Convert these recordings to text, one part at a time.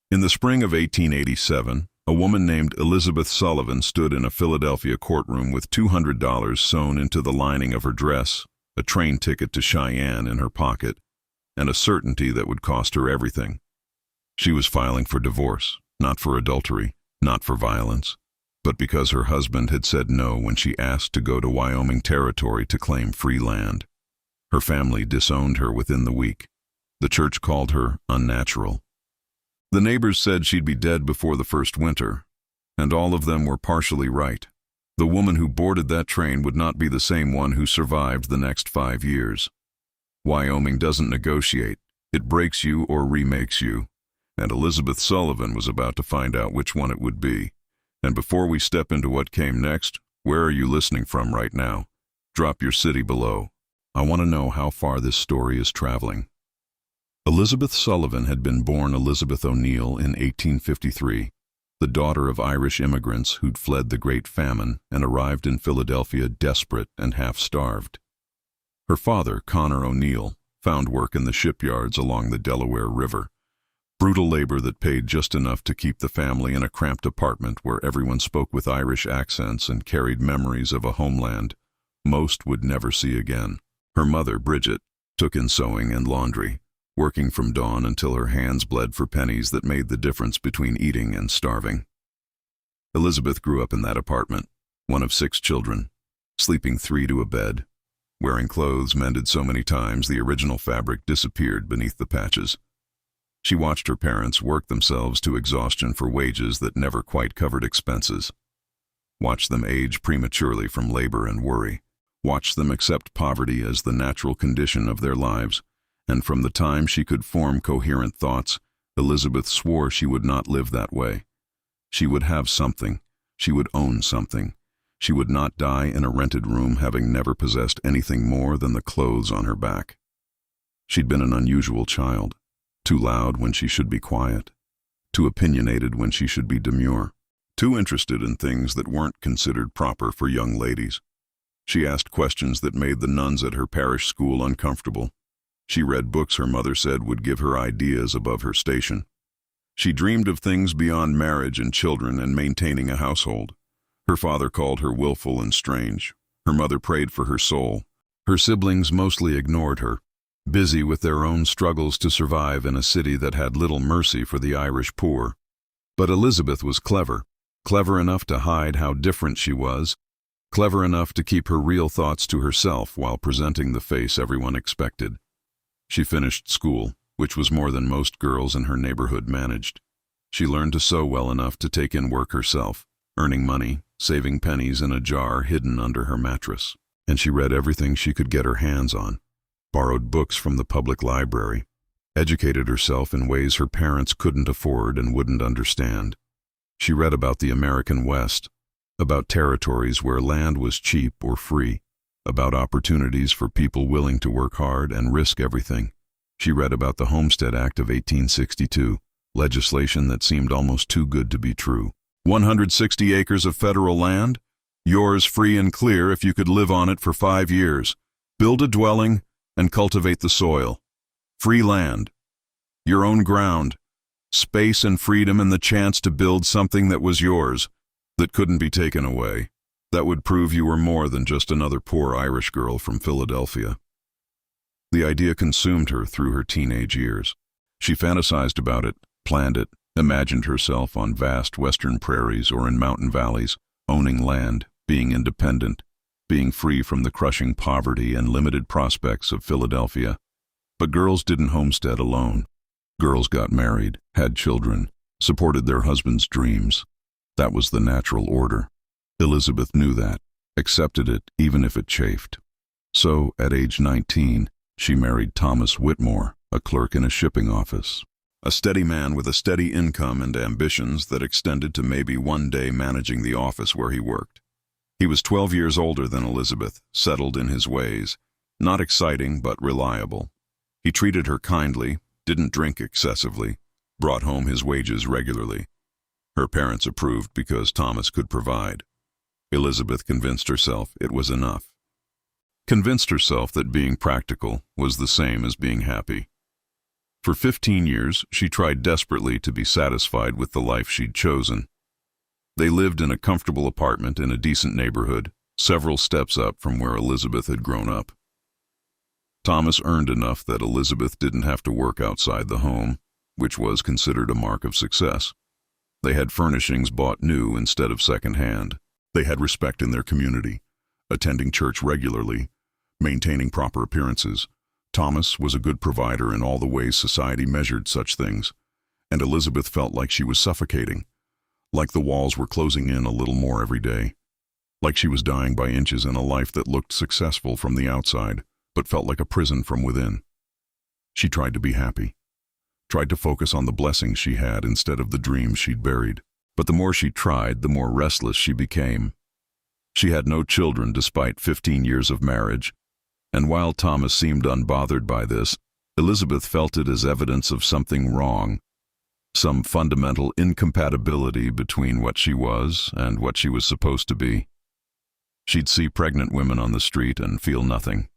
In the spring of 1887, a woman named Elizabeth Sullivan stood in a Philadelphia courtroom with $200 sewn into the lining of her dress, a train ticket to Cheyenne in her pocket, and a certainty that would cost her everything. She was filing for divorce, not for adultery, not for violence, but because her husband had said no when she asked to go to Wyoming Territory to claim free land. Her family disowned her within the week. The church called her unnatural. The neighbors said she'd be dead before the first winter, and all of them were partially right. The woman who boarded that train would not be the same one who survived the next 5 years. Wyoming doesn't negotiate. It breaks you or remakes you, and Elizabeth Sullivan was about to find out which one it would be. And before we step into what came next, where are you listening from right now? Drop your city below. I want to know how far this story is traveling. Elizabeth Sullivan had been born Elizabeth O'Neill in 1853, the daughter of Irish immigrants who'd fled the Great Famine and arrived in Philadelphia desperate and half-starved. Her father, Connor O'Neill, found work in the shipyards along the Delaware River, brutal labor that paid just enough to keep the family in a cramped apartment where everyone spoke with Irish accents and carried memories of a homeland most would never see again. Her mother, Bridget, took in sewing and laundry, working from dawn until her hands bled for pennies that made the difference between eating and starving. Elizabeth grew up in that apartment, one of 6 children, sleeping 3 to a bed, wearing clothes mended so many times the original fabric disappeared beneath the patches. She watched her parents work themselves to exhaustion for wages that never quite covered expenses. Watched them age prematurely from labor and worry. Watched them accept poverty as the natural condition of their lives. And from the time she could form coherent thoughts, Elizabeth swore she would not live that way. She would have something. She would own something. She would not die in a rented room having never possessed anything more than the clothes on her back. She'd been an unusual child, too loud when she should be quiet, too opinionated when she should be demure, too interested in things that weren't considered proper for young ladies. She asked questions that made the nuns at her parish school uncomfortable. She read books her mother said would give her ideas above her station. She dreamed of things beyond marriage and children and maintaining a household. Her father called her willful and strange. Her mother prayed for her soul. Her siblings mostly ignored her, busy with their own struggles to survive in a city that had little mercy for the Irish poor. But Elizabeth was clever enough to hide how different she was, clever enough to keep her real thoughts to herself while presenting the face everyone expected. She finished school, which was more than most girls in her neighborhood managed. She learned to sew well enough to take in work herself, earning money, saving pennies in a jar hidden under her mattress. And she read everything she could get her hands on, borrowed books from the public library, educated herself in ways her parents couldn't afford and wouldn't understand. She read about the American West, about territories where land was cheap or free, about opportunities for people willing to work hard and risk everything. She read about the Homestead Act of 1862, legislation that seemed almost too good to be true. 160 acres of federal land, yours free and clear if you could live on it for 5 years, build a dwelling, and cultivate the soil. Free land, your own ground, space and freedom and the chance to build something that was yours, that couldn't be taken away. That would prove you were more than just another poor Irish girl from Philadelphia. The idea consumed her through her teenage years. She fantasized about it, planned it, imagined herself on vast western prairies or in mountain valleys, owning land, being independent, being free from the crushing poverty and limited prospects of Philadelphia. But girls didn't homestead alone. Girls got married, had children, supported their husbands' dreams. That was the natural order. Elizabeth knew that, accepted it even if it chafed. So, at age 19, she married Thomas Whitmore, a clerk in a shipping office. A steady man with a steady income and ambitions that extended to maybe one day managing the office where he worked. He was 12 years older than Elizabeth, settled in his ways, not exciting but reliable. He treated her kindly, didn't drink excessively, brought home his wages regularly. Her parents approved because Thomas could provide. Elizabeth convinced herself it was enough. Convinced herself that being practical was the same as being happy. For 15 years, she tried desperately to be satisfied with the life she'd chosen. They lived in a comfortable apartment in a decent neighborhood, several steps up from where Elizabeth had grown up. Thomas earned enough that Elizabeth didn't have to work outside the home, which was considered a mark of success. They had furnishings bought new instead of second-hand. They had respect in their community, attending church regularly, maintaining proper appearances. Thomas was a good provider in all the ways society measured such things, and Elizabeth felt like she was suffocating, like the walls were closing in a little more every day, like she was dying by inches in a life that looked successful from the outside, but felt like a prison from within. She tried to be happy, tried to focus on the blessings she had instead of the dreams she'd buried. But the more she tried, the more restless she became. She had no children despite 15 years of marriage, and while Thomas seemed unbothered by this, Elizabeth felt it as evidence of something wrong, some fundamental incompatibility between what she was and what she was supposed to be. She'd see pregnant women on the street and feel nothing.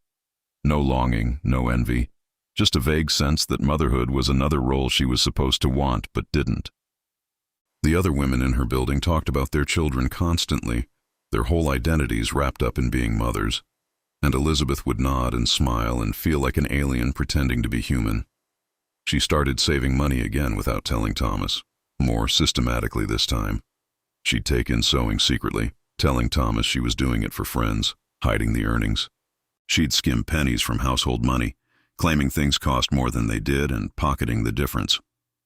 No longing, no envy, just a vague sense that motherhood was another role she was supposed to want but didn't. The other women in her building talked about their children constantly, their whole identities wrapped up in being mothers, and Elizabeth would nod and smile and feel like an alien pretending to be human. She started saving money again without telling Thomas, more systematically this time. She'd take in sewing secretly, telling Thomas she was doing it for friends, hiding the earnings. She'd skim pennies from household money, claiming things cost more than they did and pocketing the difference.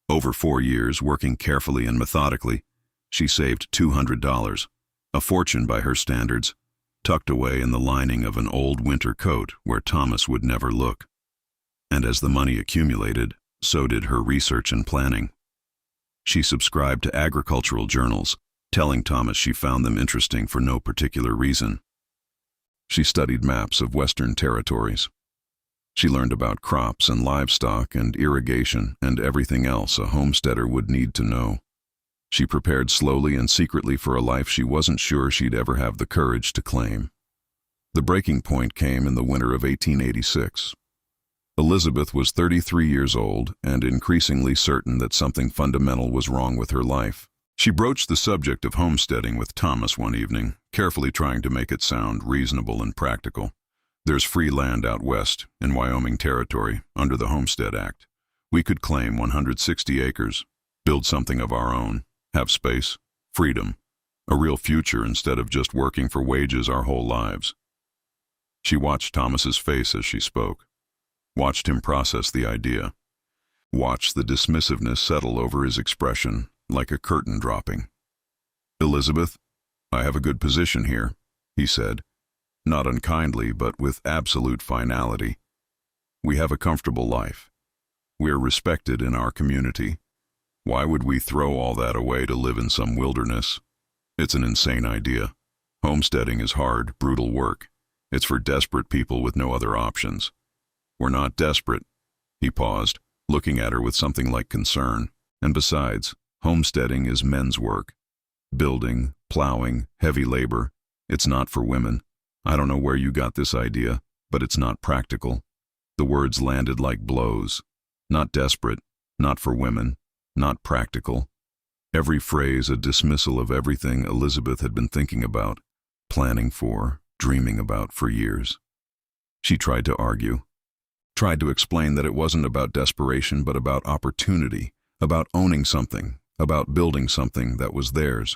Over 4 years, working carefully and methodically, she saved $200, a fortune by her standards, tucked away in the lining of an old winter coat where Thomas would never look. And as the money accumulated, so did her research and planning. She subscribed to agricultural journals, telling Thomas she found them interesting for no particular reason. She studied maps of Western territories. She learned about crops and livestock and irrigation and everything else a homesteader would need to know. She prepared slowly and secretly for a life she wasn't sure she'd ever have the courage to claim. The breaking point came in the winter of 1886. Elizabeth was 33 years old and increasingly certain that something fundamental was wrong with her life. She broached the subject of homesteading with Thomas one evening, carefully trying to make it sound reasonable and practical. There's free land out west, in Wyoming Territory, under the Homestead Act. We could claim 160 acres, build something of our own, have space, freedom, a real future instead of just working for wages our whole lives. She watched Thomas's face as she spoke, watched him process the idea, watched the dismissiveness settle over his expression like a curtain dropping. "Elizabeth, I have a good position here," he said, not unkindly but with absolute finality. "We have a comfortable life. We're respected in our community. Why would we throw all that away to live in some wilderness? It's an insane idea. Homesteading is hard, brutal work. It's for desperate people with no other options. We're not desperate." He paused, looking at her with something like concern. "And besides, homesteading is men's work. Building, plowing, heavy labor. It's not for women. I don't know where you got this idea, but it's not practical." The words landed like blows. Not desperate, not for women, not practical. Every phrase a dismissal of everything Elizabeth had been thinking about, planning for, dreaming about for years. She tried to argue, tried to explain that it wasn't about desperation but about opportunity, about owning something, about building something that was theirs.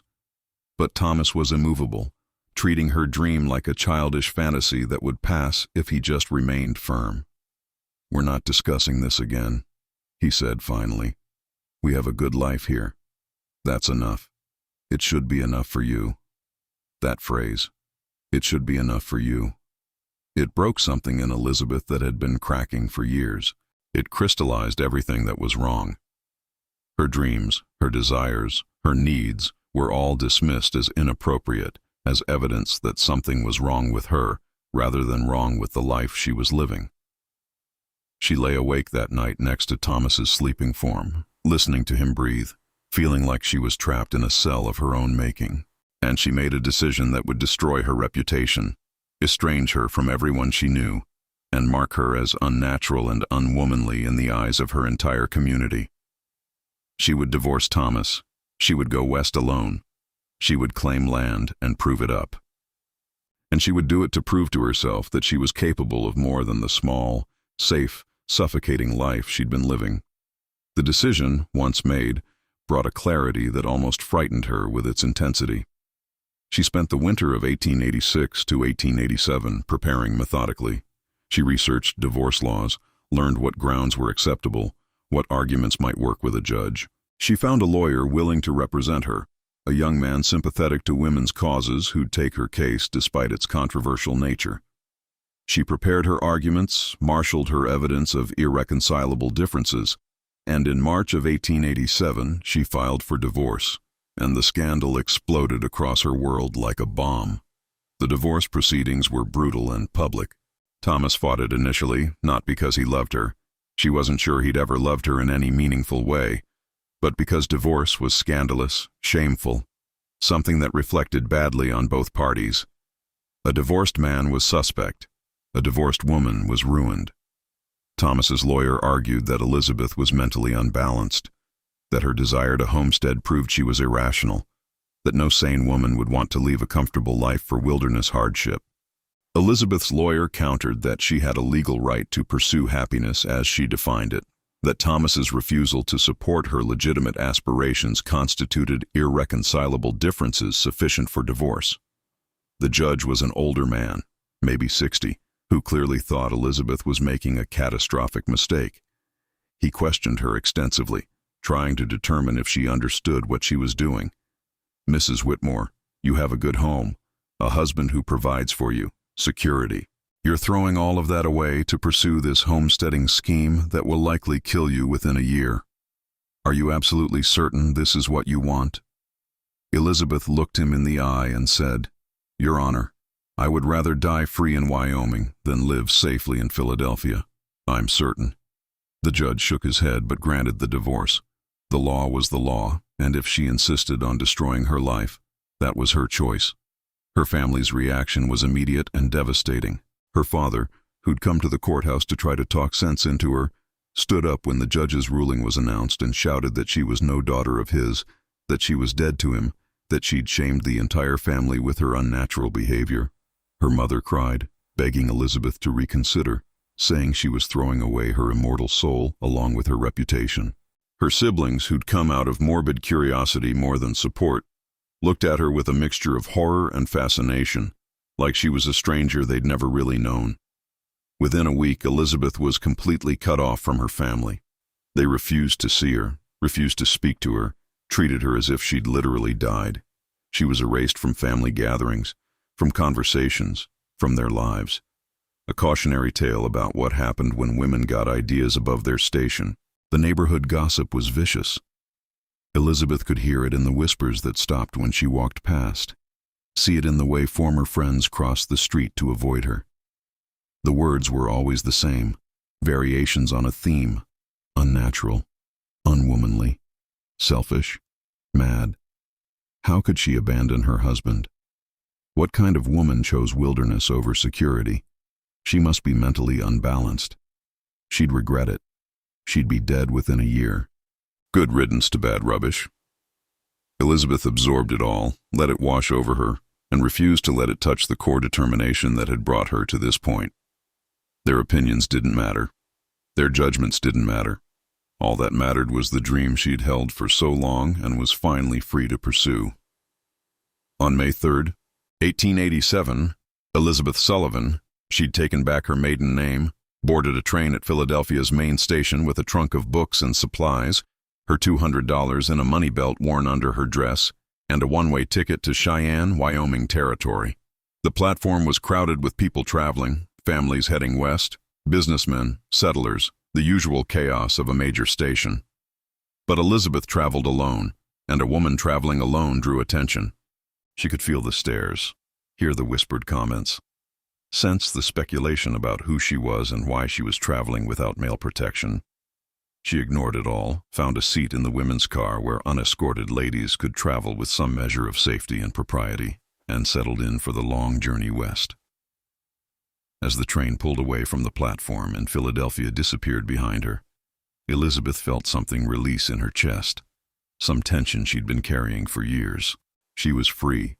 But Thomas was immovable, treating her dream like a childish fantasy that would pass if he just remained firm. "We're not discussing this again," he said finally. "We have a good life here. That's enough. It should be enough for you." That phrase, "it should be enough for you." It broke something in Elizabeth that had been cracking for years. It crystallized everything that was wrong. Her dreams, her desires, her needs were all dismissed as inappropriate, as evidence that something was wrong with her rather than wrong with the life she was living. She lay awake that night next to Thomas's sleeping form, listening to him breathe, feeling like she was trapped in a cell of her own making. And she made a decision that would destroy her reputation, estrange her from everyone she knew, and mark her as unnatural and unwomanly in the eyes of her entire community. She would divorce Thomas. She would go west alone. She would claim land and prove it up. And she would do it to prove to herself that she was capable of more than the small, safe, suffocating life she'd been living. The decision, once made, brought a clarity that almost frightened her with its intensity. She spent the winter of 1886 to 1887 preparing methodically. She researched divorce laws, learned what grounds were acceptable, what arguments might work with a judge. She found a lawyer willing to represent her, a young man sympathetic to women's causes who'd take her case despite its controversial nature. She prepared her arguments, marshaled her evidence of irreconcilable differences, and in March of 1887 she filed for divorce, and the scandal exploded across her world like a bomb. The divorce proceedings were brutal and public. Thomas fought it initially, not because he loved her. She wasn't sure he'd ever loved her in any meaningful way, but because divorce was scandalous, shameful, something that reflected badly on both parties. A divorced man was suspect. A divorced woman was ruined. Thomas's lawyer argued that Elizabeth was mentally unbalanced, that her desire to homestead proved she was irrational, that no sane woman would want to leave a comfortable life for wilderness hardship. Elizabeth's lawyer countered that she had a legal right to pursue happiness as she defined it, that Thomas's refusal to support her legitimate aspirations constituted irreconcilable differences sufficient for divorce. The judge was an older man, maybe 60, who clearly thought Elizabeth was making a catastrophic mistake. He questioned her extensively, trying to determine if she understood what she was doing. "Mrs. Whitmore, you have a good home, a husband who provides for you, security. You're throwing all of that away to pursue this homesteading scheme that will likely kill you within a year. Are you absolutely certain this is what you want?" Elizabeth looked him in the eye and said, "Your Honor, I would rather die free in Wyoming than live safely in Philadelphia. I'm certain." The judge shook his head but granted the divorce. The law was the law, and if she insisted on destroying her life, that was her choice. Her family's reaction was immediate and devastating. Her father, who'd come to the courthouse to try to talk sense into her, stood up when the judge's ruling was announced and shouted that she was no daughter of his, that she was dead to him, that she'd shamed the entire family with her unnatural behavior. Her mother cried, begging Elizabeth to reconsider, saying she was throwing away her immortal soul along with her reputation. Her siblings, who'd come out of morbid curiosity more than support, looked at her with a mixture of horror and fascination, like she was a stranger they'd never really known. Within a week, Elizabeth was completely cut off from her family. They refused to see her, refused to speak to her, treated her as if she'd literally died. She was erased from family gatherings, from conversations, from their lives. A cautionary tale about what happened when women got ideas above their station. The neighborhood gossip was vicious. Elizabeth could hear it in the whispers that stopped when she walked past, see it in the way former friends crossed the street to avoid her. The words were always the same, variations on a theme: unnatural, unwomanly, selfish, mad. How could she abandon her husband? What kind of woman chose wilderness over security? She must be mentally unbalanced. She'd regret it. She'd be dead within a year. Good riddance to bad rubbish. Elizabeth absorbed it all, let it wash over her, and refused to let it touch the core determination that had brought her to this point. Their opinions didn't matter. Their judgments didn't matter. All that mattered was the dream she'd held for so long and was finally free to pursue. On May 3rd, 1887, Elizabeth Sullivan, she'd taken back her maiden name, boarded a train at Philadelphia's main station with a trunk of books and supplies, her $200 in a money belt worn under her dress, and a one-way ticket to Cheyenne, Wyoming Territory. The platform was crowded with people traveling, families heading west, businessmen, settlers, the usual chaos of a major station. But Elizabeth traveled alone, and a woman traveling alone drew attention. She could feel the stares, hear the whispered comments, sense the speculation about who she was and why she was traveling without male protection. She ignored it all, found a seat in the women's car where unescorted ladies could travel with some measure of safety and propriety, and settled in for the long journey west. as the train pulled away from the platform and Philadelphia disappeared behind her. Elizabeth felt something release in her chest, some tension she'd been carrying for years. She was free.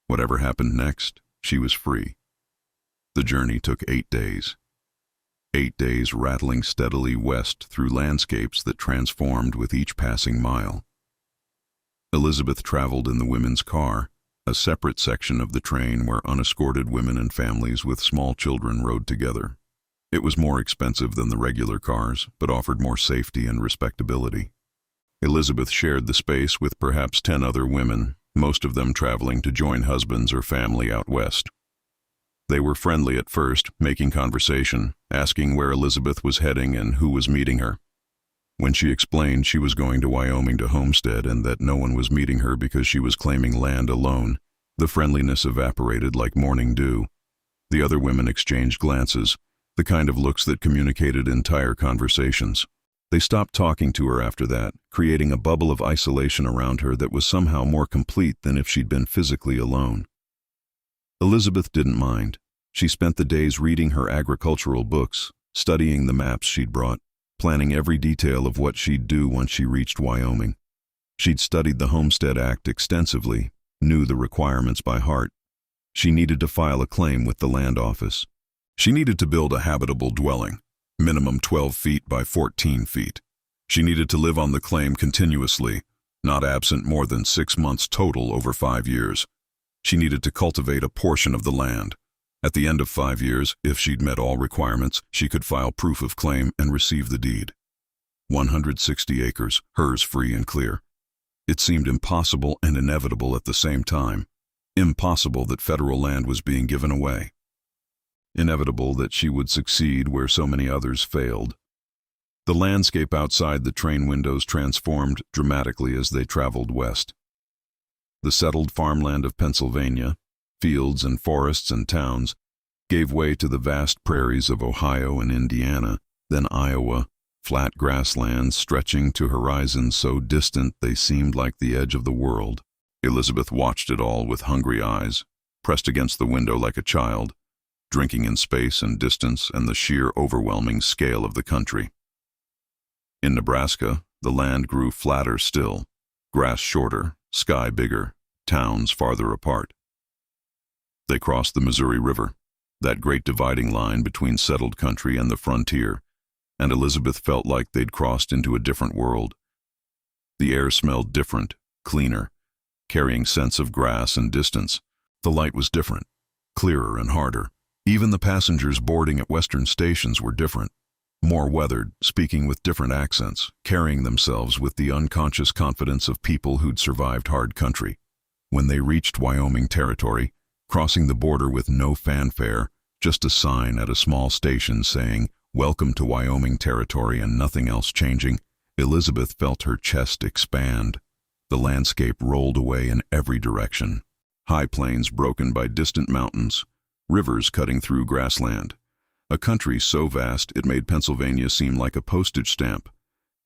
Whatever happened next, she was free. The journey took 8 days. 8 days rattling steadily west through landscapes that transformed with each passing mile. Elizabeth traveled in the women's car, a separate section of the train where unescorted women and families with small children rode together. It was more expensive than the regular cars, but offered more safety and respectability. Elizabeth shared the space with perhaps 10 other women, most of them traveling to join husbands or family out west. They were friendly at first, making conversation, asking where Elizabeth was heading and who was meeting her. When she explained she was going to Wyoming to Homestead and that no one was meeting her because she was claiming land alone, the friendliness evaporated like morning dew. The other women exchanged glances, the kind of looks that communicated entire conversations. They stopped talking to her after that, creating a bubble of isolation around her that was somehow more complete than if she'd been physically alone. Elizabeth didn't mind. She spent the days reading her agricultural books, studying the maps she'd brought, planning every detail of what she'd do once she reached Wyoming. She'd studied the Homestead Act extensively, knew the requirements by heart. She needed to file a claim with the land office. She needed to build a habitable dwelling, minimum 12 feet by 14 feet. She needed to live on the claim continuously, not absent more than 6 months total over 5 years. She needed to cultivate a portion of the land. At the end of 5 years, if she'd met all requirements, she could file proof of claim and receive the deed. 160 acres, hers free and clear. It seemed impossible and inevitable at the same time. Impossible that federal land was being given away. Inevitable that she would succeed where so many others failed. The landscape outside the train windows transformed dramatically as they traveled west. The settled farmland of Pennsylvania, fields and forests and towns, gave way to the vast prairies of Ohio and Indiana, then Iowa, flat grasslands stretching to horizons so distant they seemed like the edge of the world. Elizabeth watched it all with hungry eyes, pressed against the window like a child, drinking in space and distance and the sheer overwhelming scale of the country. In Nebraska, the land grew flatter still, grass shorter, sky bigger, towns farther apart. They crossed the Missouri River, that great dividing line between settled country and the frontier, and Elizabeth felt like they'd crossed into a different world. The air smelled different, cleaner, carrying scents of grass and distance. The light was different, clearer and harder. Even the passengers boarding at western stations were different, more weathered, speaking with different accents, carrying themselves with the unconscious confidence of people who'd survived hard country. When they reached Wyoming Territory, crossing the border with no fanfare, just a sign at a small station saying, "Welcome to Wyoming Territory," and nothing else changing, Elizabeth felt her chest expand. The landscape rolled away in every direction. High plains broken by distant mountains, rivers cutting through grassland. A country so vast it made Pennsylvania seem like a postage stamp.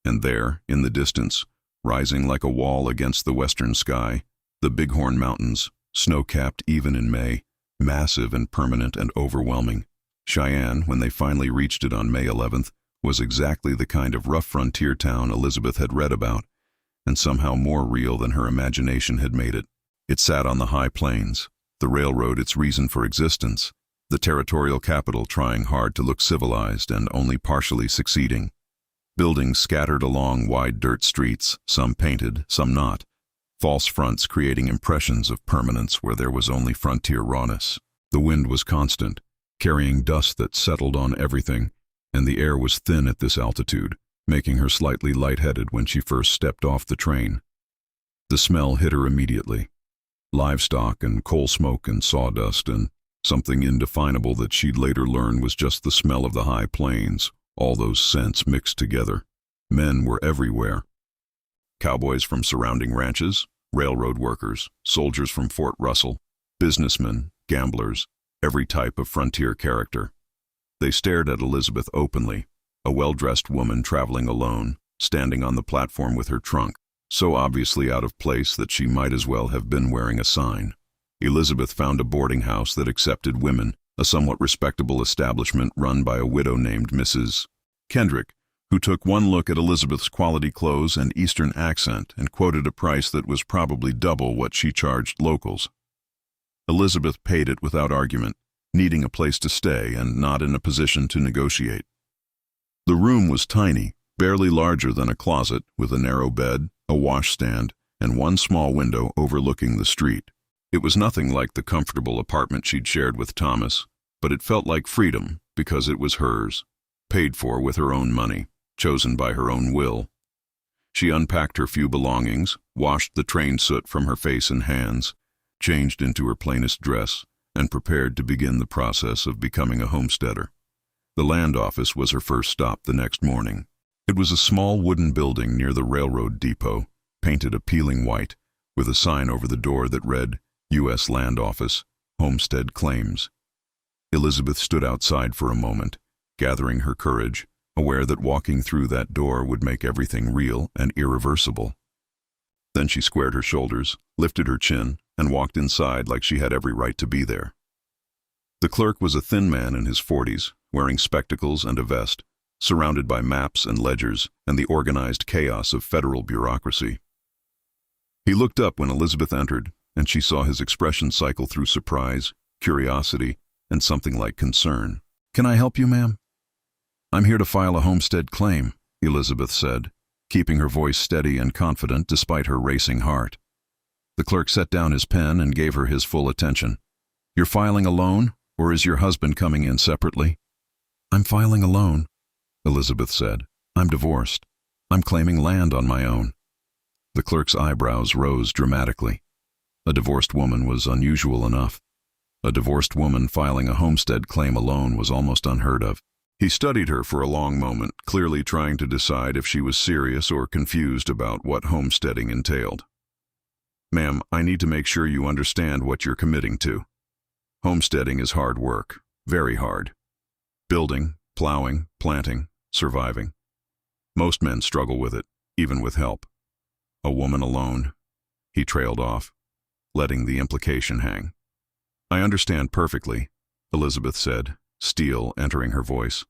And there, in the distance, rising like a wall against the western sky, the Bighorn Mountains, snow-capped even in May, massive and permanent and overwhelming. Cheyenne, when they finally reached it on May 11th, was exactly the kind of rough frontier town Elizabeth had read about, and somehow more real than her imagination had made it. It sat on the high plains, the railroad its reason for existence, the territorial capital trying hard to look civilized and only partially succeeding. Buildings scattered along wide dirt streets, some painted, some not. False fronts creating impressions of permanence where there was only frontier rawness. The wind was constant, carrying dust that settled on everything, and the air was thin at this altitude, making her slightly lightheaded when she first stepped off the train. The smell hit her immediately. Livestock and coal smoke and sawdust and something indefinable that she'd later learn was just the smell of the high plains, all those scents mixed together. Men were everywhere. Cowboys from surrounding ranches, railroad workers, soldiers from Fort Russell, businessmen, gamblers, every type of frontier character. They stared at Elizabeth openly, a well-dressed woman traveling alone, standing on the platform with her trunk, so obviously out of place that she might as well have been wearing a sign. Elizabeth found a boarding house that accepted women, a somewhat respectable establishment run by a widow named Mrs. Kendrick, who took one look at Elizabeth's quality clothes and Eastern accent and quoted a price that was probably double what she charged locals. Elizabeth paid it without argument, needing a place to stay and not in a position to negotiate. The room was tiny, barely larger than a closet, with a narrow bed, a washstand, and one small window overlooking the street. It was nothing like the comfortable apartment she'd shared with Thomas, but it felt like freedom because it was hers, paid for with her own money, chosen by her own will. She unpacked her few belongings, washed the train soot from her face and hands, changed into her plainest dress, and prepared to begin the process of becoming a homesteader. The land office was her first stop the next morning. It was a small wooden building near the railroad depot, painted appealing white, with a sign over the door that read, U.S. Land Office, Homestead Claims. Elizabeth stood outside for a moment, gathering her courage, aware that walking through that door would make everything real and irreversible. Then she squared her shoulders, lifted her chin, and walked inside like she had every right to be there. The clerk was a thin man in his 40s, wearing spectacles and a vest, surrounded by maps and ledgers and the organized chaos of federal bureaucracy. He looked up when Elizabeth entered, and she saw his expression cycle through surprise, curiosity, and something like concern. "Can I help you, ma'am?" "I'm here to file a homestead claim," Elizabeth said, keeping her voice steady and confident despite her racing heart. The clerk set down his pen and gave her his full attention. "You're filing alone, or is your husband coming in separately?" "I'm filing alone," Elizabeth said. "I'm divorced. I'm claiming land on my own." The clerk's eyebrows rose dramatically. A divorced woman was unusual enough. A divorced woman filing a homestead claim alone was almost unheard of. He studied her for a long moment, clearly trying to decide if she was serious or confused about what homesteading entailed. "Ma'am, I need to make sure you understand what you're committing to. Homesteading is hard work, very hard. Building, plowing, planting, surviving. Most men struggle with it, even with help. A woman alone." He trailed off, letting the implication hang. "I understand perfectly," Elizabeth said, steel entering her voice.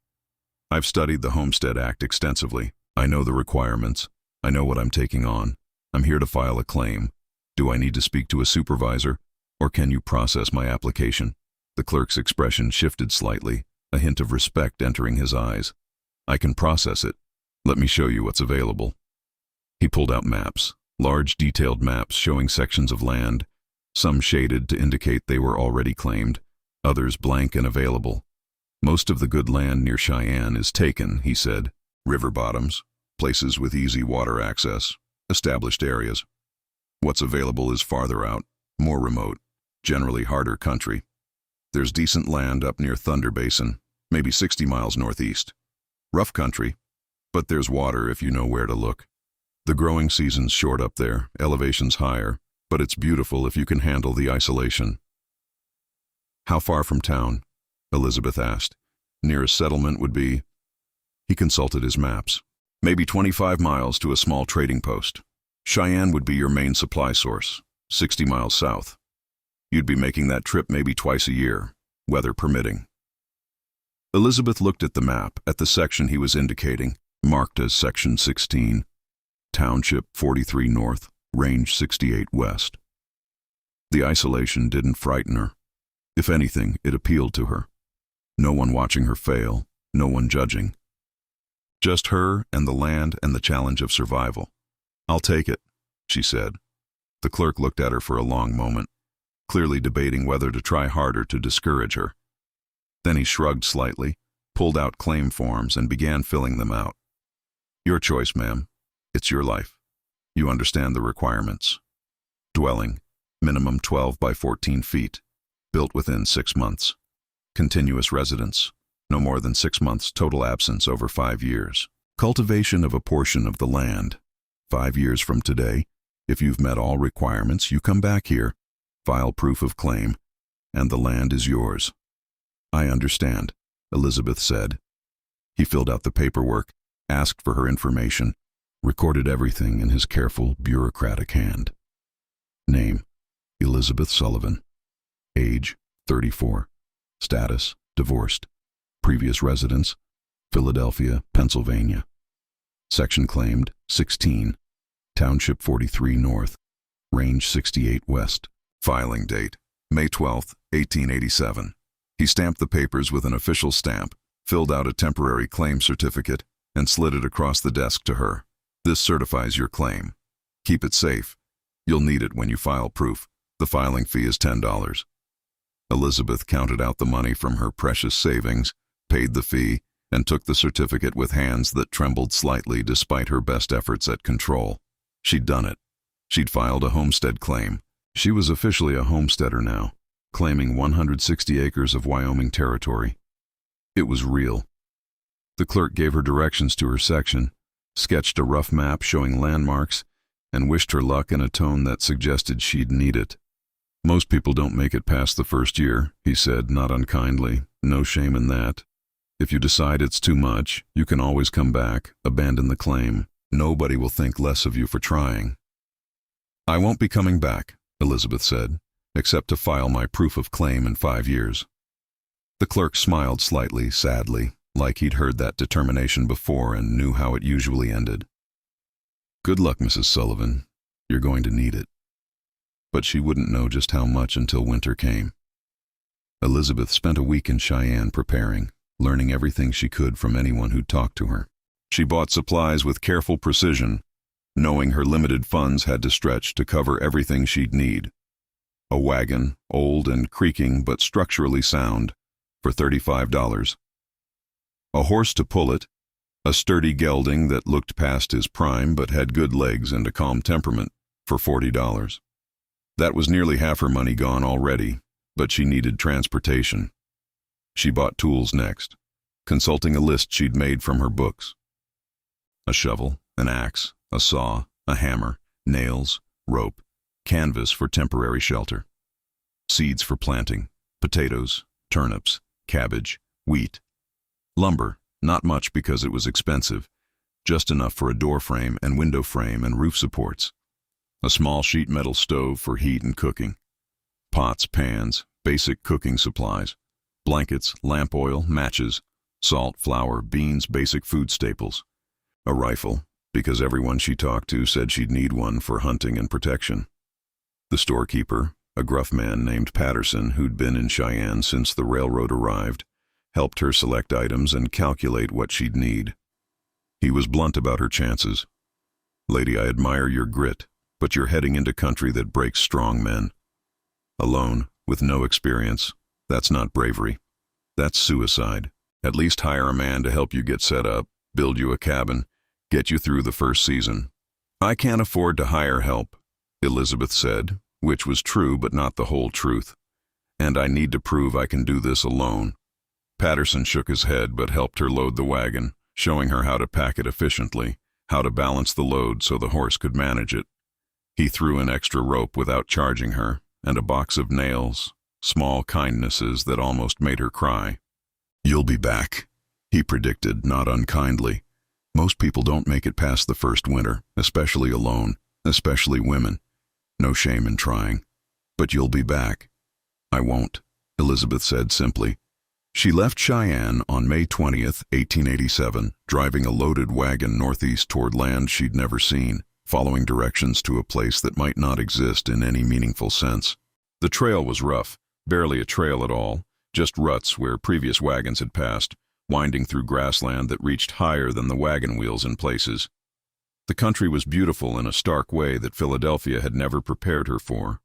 "I've studied the Homestead Act extensively. I know the requirements. I know what I'm taking on. I'm here to file a claim. Do I need to speak to a supervisor, or can you process my application?" The clerk's expression shifted slightly, a hint of respect entering his eyes. "I can process it. Let me show you what's available." He pulled out maps, large detailed maps showing sections of land, some shaded to indicate they were already claimed, others blank and available. "Most of the good land near Cheyenne is taken," he said. "River bottoms, places with easy water access, established areas. What's available is farther out, more remote, generally harder country. There's decent land up near Thunder Basin, maybe 60 miles northeast. Rough country, but there's water if you know where to look. The growing season's short up there, elevation's higher, but it's beautiful if you can handle the isolation." "How far from town?" Elizabeth asked. "Nearest settlement would be—" He consulted his maps. "Maybe 25 miles to a small trading post. Cheyenne would be your main supply source, 60 miles south. You'd be making that trip maybe twice a year, weather permitting." Elizabeth looked at the map, at the section he was indicating, marked as Section 16, Township 43 North, Range 68 West. The isolation didn't frighten her. If anything, it appealed to her. No one watching her fail, no one judging. Just her and the land and the challenge of survival. "I'll take it," she said. The clerk looked at her for a long moment, clearly debating whether to try harder to discourage her. Then he shrugged slightly, pulled out claim forms, and began filling them out. "Your choice, ma'am. It's your life. You understand the requirements. Dwelling, minimum 12 by 14 feet, built within 6 months. Continuous residence, no more than 6 months total absence over 5 years. Cultivation of a portion of the land. 5 years from today, if you've met all requirements, you come back here, file proof of claim, and the land is yours." "I understand," Elizabeth said. He filled out the paperwork, asked for her information, recorded everything in his careful, bureaucratic hand. Name, Elizabeth Sullivan. Age, 34. Status: divorced. Previous residence: Philadelphia, Pennsylvania. Section claimed: 16. Township 43 North. Range 68 West. Filing date: May 12, 1887. He stamped the papers with an official stamp, filled out a temporary claim certificate, and slid it across the desk to her. This certifies your claim. Keep it safe. You'll need it when you file proof. The filing fee is $10. Elizabeth counted out the money from her precious savings, paid the fee, and took the certificate with hands that trembled slightly despite her best efforts at control. She'd done it. She'd filed a homestead claim. She was officially a homesteader now, claiming 160 acres of Wyoming Territory. It was real. The clerk gave her directions to her section, sketched a rough map showing landmarks, and wished her luck in a tone that suggested she'd need it. Most people don't make it past the first year, he said, not unkindly. No shame in that. If you decide it's too much, you can always come back, abandon the claim. Nobody will think less of you for trying. I won't be coming back, Elizabeth said, except to file my proof of claim in 5 years. The clerk smiled slightly, sadly, like he'd heard that determination before and knew how it usually ended. Good luck, Mrs. Sullivan. You're going to need it. But she wouldn't know just how much until winter came. Elizabeth spent a week in Cheyenne preparing, learning everything she could from anyone who'd talked to her. She bought supplies with careful precision, knowing her limited funds had to stretch to cover everything she'd need. A wagon, old and creaking but structurally sound, for $35. A horse to pull it, a sturdy gelding that looked past his prime but had good legs and a calm temperament, for $40. That was nearly half her money gone already, but she needed transportation. She bought tools next, consulting a list she'd made from her books. A shovel, an axe, a saw, a hammer, nails, rope, canvas for temporary shelter. Seeds for planting, potatoes, turnips, cabbage, wheat. Lumber, not much because it was expensive, just enough for a door frame and window frame and roof supports. A small sheet metal stove for heat and cooking. Pots, pans, basic cooking supplies. Blankets, lamp oil, matches, salt, flour, beans, basic food staples. A rifle, because everyone she talked to said she'd need one for hunting and protection. The storekeeper, a gruff man named Patterson who'd been in Cheyenne since the railroad arrived, helped her select items and calculate what she'd need. He was blunt about her chances. Lady, I admire your grit, but you're heading into country that breaks strong men. Alone, with no experience, that's not bravery. That's suicide. At least hire a man to help you get set up, build you a cabin, get you through the first season. I can't afford to hire help, Elizabeth said, which was true but not the whole truth. And I need to prove I can do this alone. Patterson shook his head but helped her load the wagon, showing her how to pack it efficiently, how to balance the load so the horse could manage it. He threw in extra rope without charging her, and a box of nails, small kindnesses that almost made her cry. You'll be back, he predicted, not unkindly. Most people don't make it past the first winter, especially alone, especially women. No shame in trying. But you'll be back. I won't, Elizabeth said simply. She left Cheyenne on May 20th, 1887, driving a loaded wagon northeast toward land she'd never seen, following directions to a place that might not exist in any meaningful sense. The trail was rough, barely a trail at all, just ruts where previous wagons had passed, winding through grassland that reached higher than the wagon wheels in places. The country was beautiful in a stark way that Philadelphia had never prepared her for.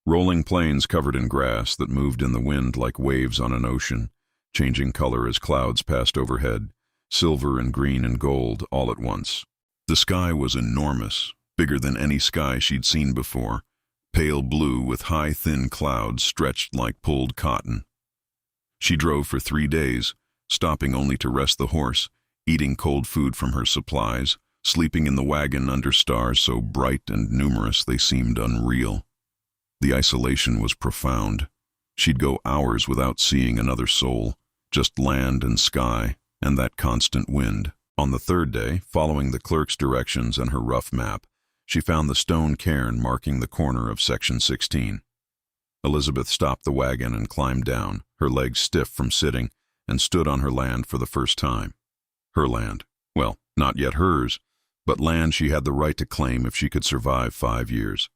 Rolling plains covered in grass that moved in the wind like waves on an ocean, changing color as clouds passed overhead, silver and green and gold all at once. The sky was enormous, bigger than any sky she'd seen before, pale blue with high thin clouds stretched like pulled cotton. She drove for 3 days, stopping only to rest the horse, eating cold food from her supplies, sleeping in the wagon under stars so bright and numerous they seemed unreal. The isolation was profound. She'd go hours without seeing another soul, just land and sky, and that constant wind. On the 3rd day, following the clerk's directions and her rough map, she found the stone cairn marking the corner of Section 16. Elizabeth stopped the wagon and climbed down, her legs stiff from sitting, and stood on her land for the first time. Her land. Well, not yet hers, but land she had the right to claim if she could survive 5 years.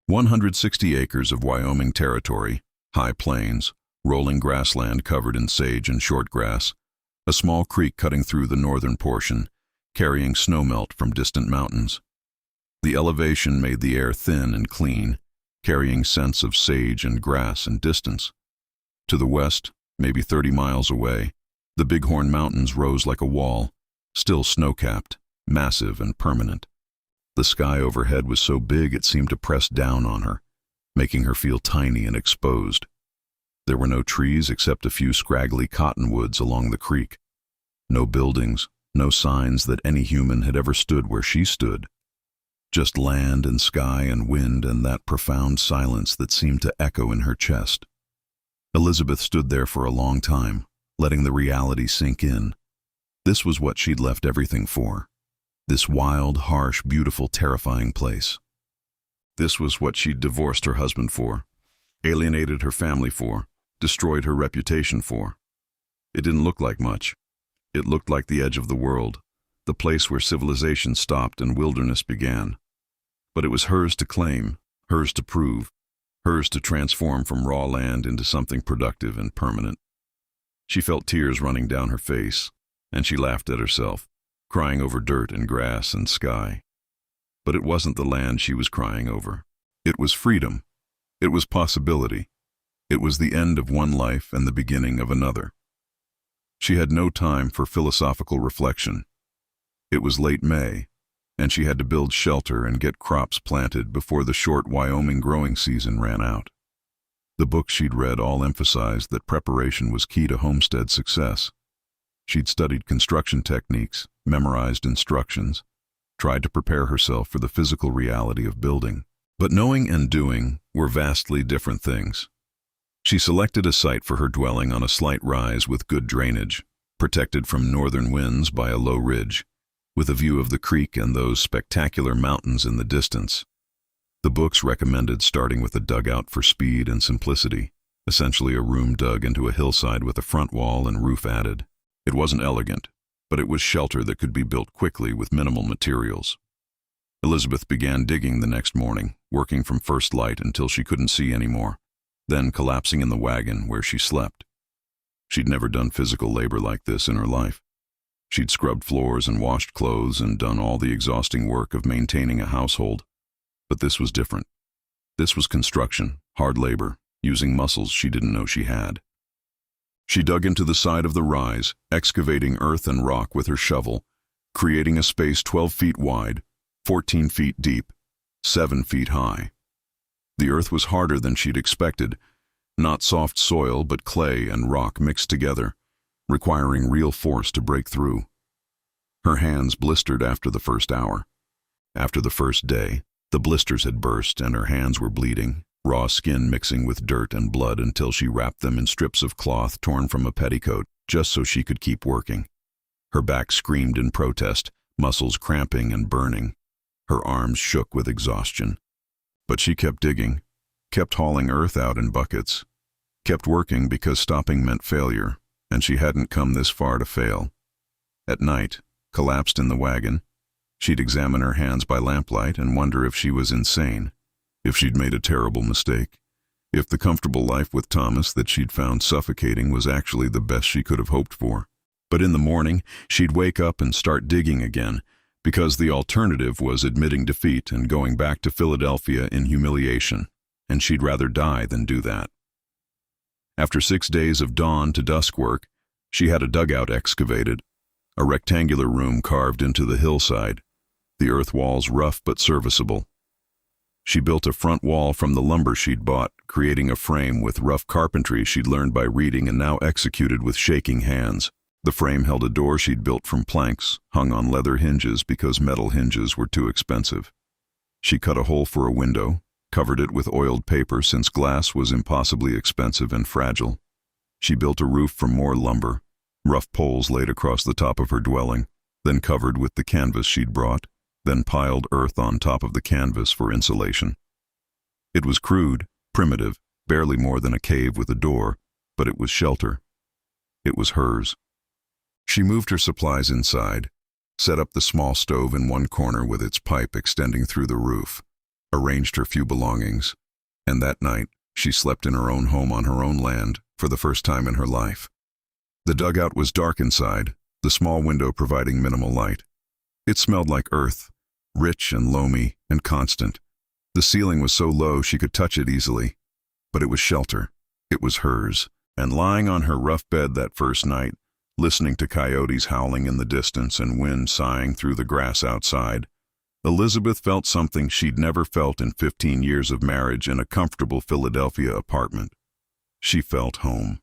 160 acres of Wyoming Territory, high plains, rolling grassland covered in sage and shortgrass, a small creek cutting through the northern portion, carrying snowmelt from distant mountains. The elevation made the air thin and clean, carrying scents of sage and grass and distance. To the west, maybe 30 miles away, the Bighorn Mountains rose like a wall, still snow-capped, massive and permanent. The sky overhead was so big it seemed to press down on her, making her feel tiny and exposed. There were no trees except a few scraggly cottonwoods along the creek. No buildings, no signs that any human had ever stood where she stood. Just land and sky and wind and that profound silence that seemed to echo in her chest. Elizabeth stood there for a long time, letting the reality sink in. This was what she'd left everything for. This wild, harsh, beautiful, terrifying place. This was what she'd divorced her husband for, alienated her family for, destroyed her reputation for. It didn't look like much. It looked like the edge of the world, the place where civilization stopped and wilderness began. But it was hers to claim, hers to prove, hers to transform from raw land into something productive and permanent. She felt tears running down her face, and she laughed at herself, crying over dirt and grass and sky. But it wasn't the land she was crying over. It was freedom. It was possibility. It was the end of one life and the beginning of another. She had no time for philosophical reflection. It was late May, and she had to build shelter and get crops planted before the short Wyoming growing season ran out. The books she'd read all emphasized that preparation was key to homestead success. She'd studied construction techniques, memorized instructions, tried to prepare herself for the physical reality of building. But knowing and doing were vastly different things. She selected a site for her dwelling on a slight rise with good drainage, protected from northern winds by a low ridge, with a view of the creek and those spectacular mountains in the distance. The books recommended starting with a dugout for speed and simplicity, essentially a room dug into a hillside with a front wall and roof added. It wasn't elegant, but it was shelter that could be built quickly with minimal materials. Elizabeth began digging the next morning, working from first light until she couldn't see anymore, then collapsing in the wagon where she slept. She'd never done physical labor like this in her life. She'd scrubbed floors and washed clothes and done all the exhausting work of maintaining a household. But this was different. This was construction, hard labor, using muscles she didn't know she had. She dug into the side of the rise, excavating earth and rock with her shovel, creating a space 12 feet wide, 14 feet deep, 7 feet high. The earth was harder than she'd expected, not soft soil but clay and rock mixed together, requiring real force to break through. Her hands blistered after the first hour. After the first day, the blisters had burst and her hands were bleeding, raw skin mixing with dirt and blood until she wrapped them in strips of cloth torn from a petticoat just so she could keep working. Her back screamed in protest, muscles cramping and burning. Her arms shook with exhaustion. But she kept digging, kept hauling earth out in buckets, kept working because stopping meant failure, and she hadn't come this far to fail. At night, collapsed in the wagon, she'd examine her hands by lamplight and wonder if she was insane, if she'd made a terrible mistake, if the comfortable life with Thomas that she'd found suffocating was actually the best she could have hoped for. But in the morning, she'd wake up and start digging again, because the alternative was admitting defeat and going back to Philadelphia in humiliation, and she'd rather die than do that. After 6 days of dawn to dusk work, she had a dugout excavated, a rectangular room carved into the hillside, the earth walls rough but serviceable. She built a front wall from the lumber she'd bought, creating a frame with rough carpentry she'd learned by reading and now executed with shaking hands. The frame held a door she'd built from planks, hung on leather hinges because metal hinges were too expensive. She cut a hole for a window, covered it with oiled paper since glass was impossibly expensive and fragile. She built a roof from more lumber, rough poles laid across the top of her dwelling, then covered with the canvas she'd brought, then piled earth on top of the canvas for insulation. It was crude, primitive, barely more than a cave with a door, but it was shelter. It was hers. She moved her supplies inside, set up the small stove in one corner with its pipe extending through the roof, arranged her few belongings, and that night she slept in her own home on her own land for the first time in her life. The dugout was dark inside, the small window providing minimal light. It smelled like earth, rich and loamy and constant. The ceiling was so low she could touch it easily, but it was shelter. It was hers, and lying on her rough bed that first night, listening to coyotes howling in the distance and wind sighing through the grass outside, Elizabeth felt something she'd never felt in 15 years of marriage in a comfortable Philadelphia apartment. She felt home.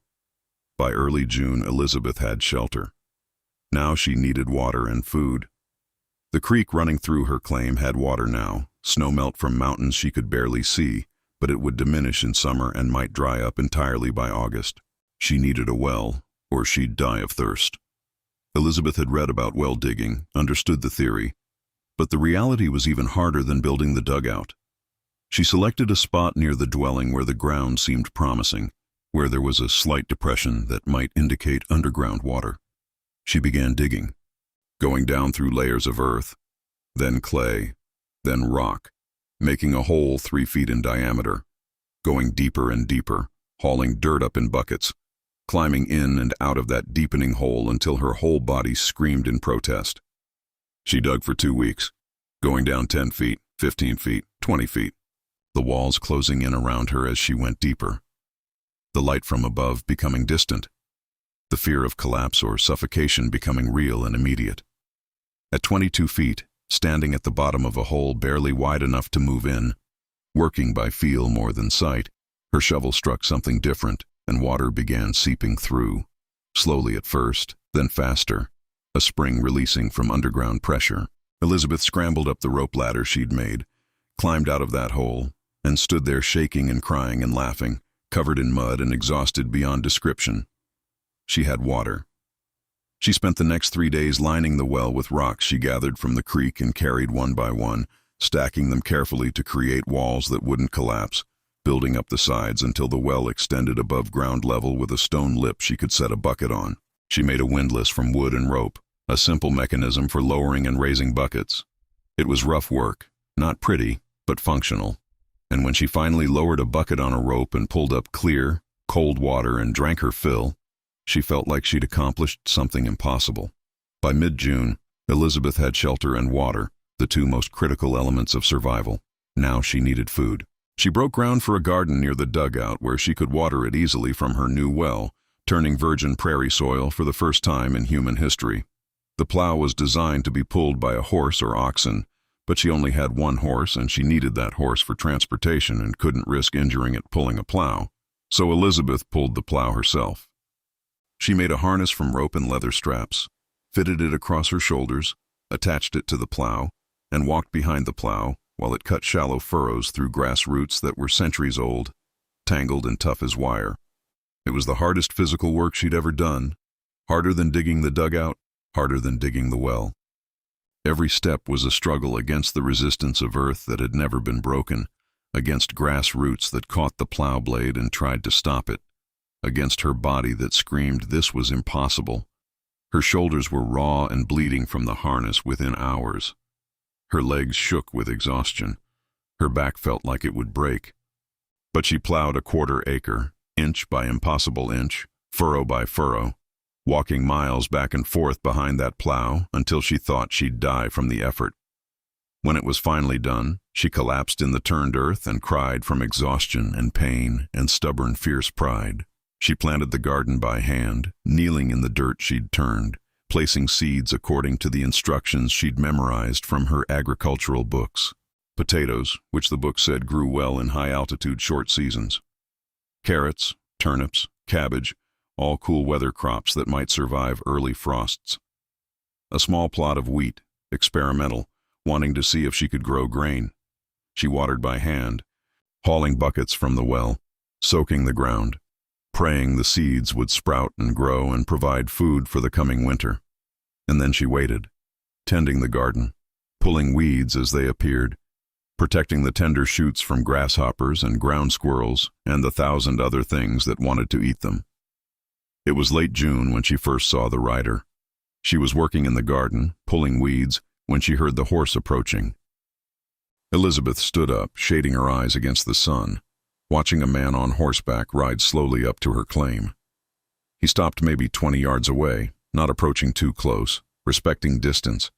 By early June, Elizabeth had shelter. Now she needed water and food. The creek running through her claim had water now, snowmelt from mountains she could barely see, but it would diminish in summer and might dry up entirely by August. She needed a well, or she'd die of thirst. Elizabeth had read about well digging, understood the theory, but the reality was even harder than building the dugout. She selected a spot near the dwelling where the ground seemed promising, where there was a slight depression that might indicate underground water. She began digging, going down through layers of earth, then clay, then rock, making a hole 3 feet in diameter, going deeper and deeper, hauling dirt up in buckets, climbing in and out of that deepening hole until her whole body screamed in protest. She dug for 2 weeks, going down 10 feet, 15 feet, 20 feet, the walls closing in around her as she went deeper, the light from above becoming distant, the fear of collapse or suffocation becoming real and immediate. At 22 feet, standing at the bottom of a hole barely wide enough to move in, working by feel more than sight, her shovel struck something different and water began seeping through, slowly at first, then faster, a spring releasing from underground pressure. Elizabeth scrambled up the rope ladder she'd made, climbed out of that hole, and stood there shaking and crying and laughing, covered in mud and exhausted beyond description. She had water. She spent the next 3 days lining the well with rocks she gathered from the creek and carried one by one, stacking them carefully to create walls that wouldn't collapse, building up the sides until the well extended above ground level with a stone lip she could set a bucket on. She made a windlass from wood and rope, a simple mechanism for lowering and raising buckets. It was rough work, not pretty, but functional. And when she finally lowered a bucket on a rope and pulled up clear, cold water and drank her fill, she felt like she'd accomplished something impossible. By mid-June, Elizabeth had shelter and water, the 2 most critical elements of survival. Now she needed food. She broke ground for a garden near the dugout where she could water it easily from her new well, turning virgin prairie soil for the first time in human history. The plow was designed to be pulled by a horse or oxen, but she only had 1 horse and she needed that horse for transportation and couldn't risk injuring it pulling a plow. So Elizabeth pulled the plow herself. She made a harness from rope and leather straps, fitted it across her shoulders, attached it to the plow, and walked behind the plow while it cut shallow furrows through grass roots that were centuries old, tangled and tough as wire. It was the hardest physical work she'd ever done, harder than digging the dugout, harder than digging the well. Every step was a struggle against the resistance of earth that had never been broken, against grass roots that caught the plow blade and tried to stop it, against her body that screamed this was impossible. Her shoulders were raw and bleeding from the harness within hours. Her legs shook with exhaustion. Her back felt like it would break. But she plowed a 1/4 acre, inch by impossible inch, furrow by furrow, walking miles back and forth behind that plow until she thought she'd die from the effort. When it was finally done, she collapsed in the turned earth and cried from exhaustion and pain and stubborn, fierce pride. She planted the garden by hand, kneeling in the dirt she'd turned, placing seeds according to the instructions she'd memorized from her agricultural books. Potatoes, which the book said grew well in high-altitude short seasons. Carrots, turnips, cabbage, all cool weather crops that might survive early frosts. A small plot of wheat, experimental, wanting to see if she could grow grain. She watered by hand, hauling buckets from the well, soaking the ground, praying the seeds would sprout and grow and provide food for the coming winter. And then she waited, tending the garden, pulling weeds as they appeared, protecting the tender shoots from grasshoppers and ground squirrels and the 1,000 other things that wanted to eat them. It was late June when she first saw the rider. She was working in the garden, pulling weeds, when she heard the horse approaching. Elizabeth stood up, shading her eyes against the sun, watching a man on horseback ride slowly up to her claim. He stopped maybe 20 yards away, not approaching too close, respecting distance.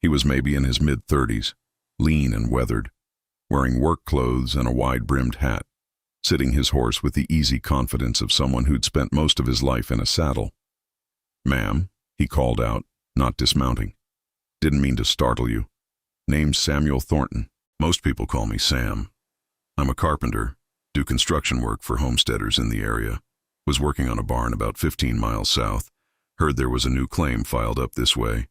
He was maybe in his mid-30s, lean and weathered, wearing work clothes and a wide-brimmed hat, sitting his horse with the easy confidence of someone who'd spent most of his life in a saddle. "Ma'am," he called out, not dismounting. "Didn't mean to startle you. Name's Samuel Thornton. Most people call me Sam. I'm a carpenter, do construction work for homesteaders in the area. Was working on a barn about 15 miles south. Heard there was a new claim filed up this way.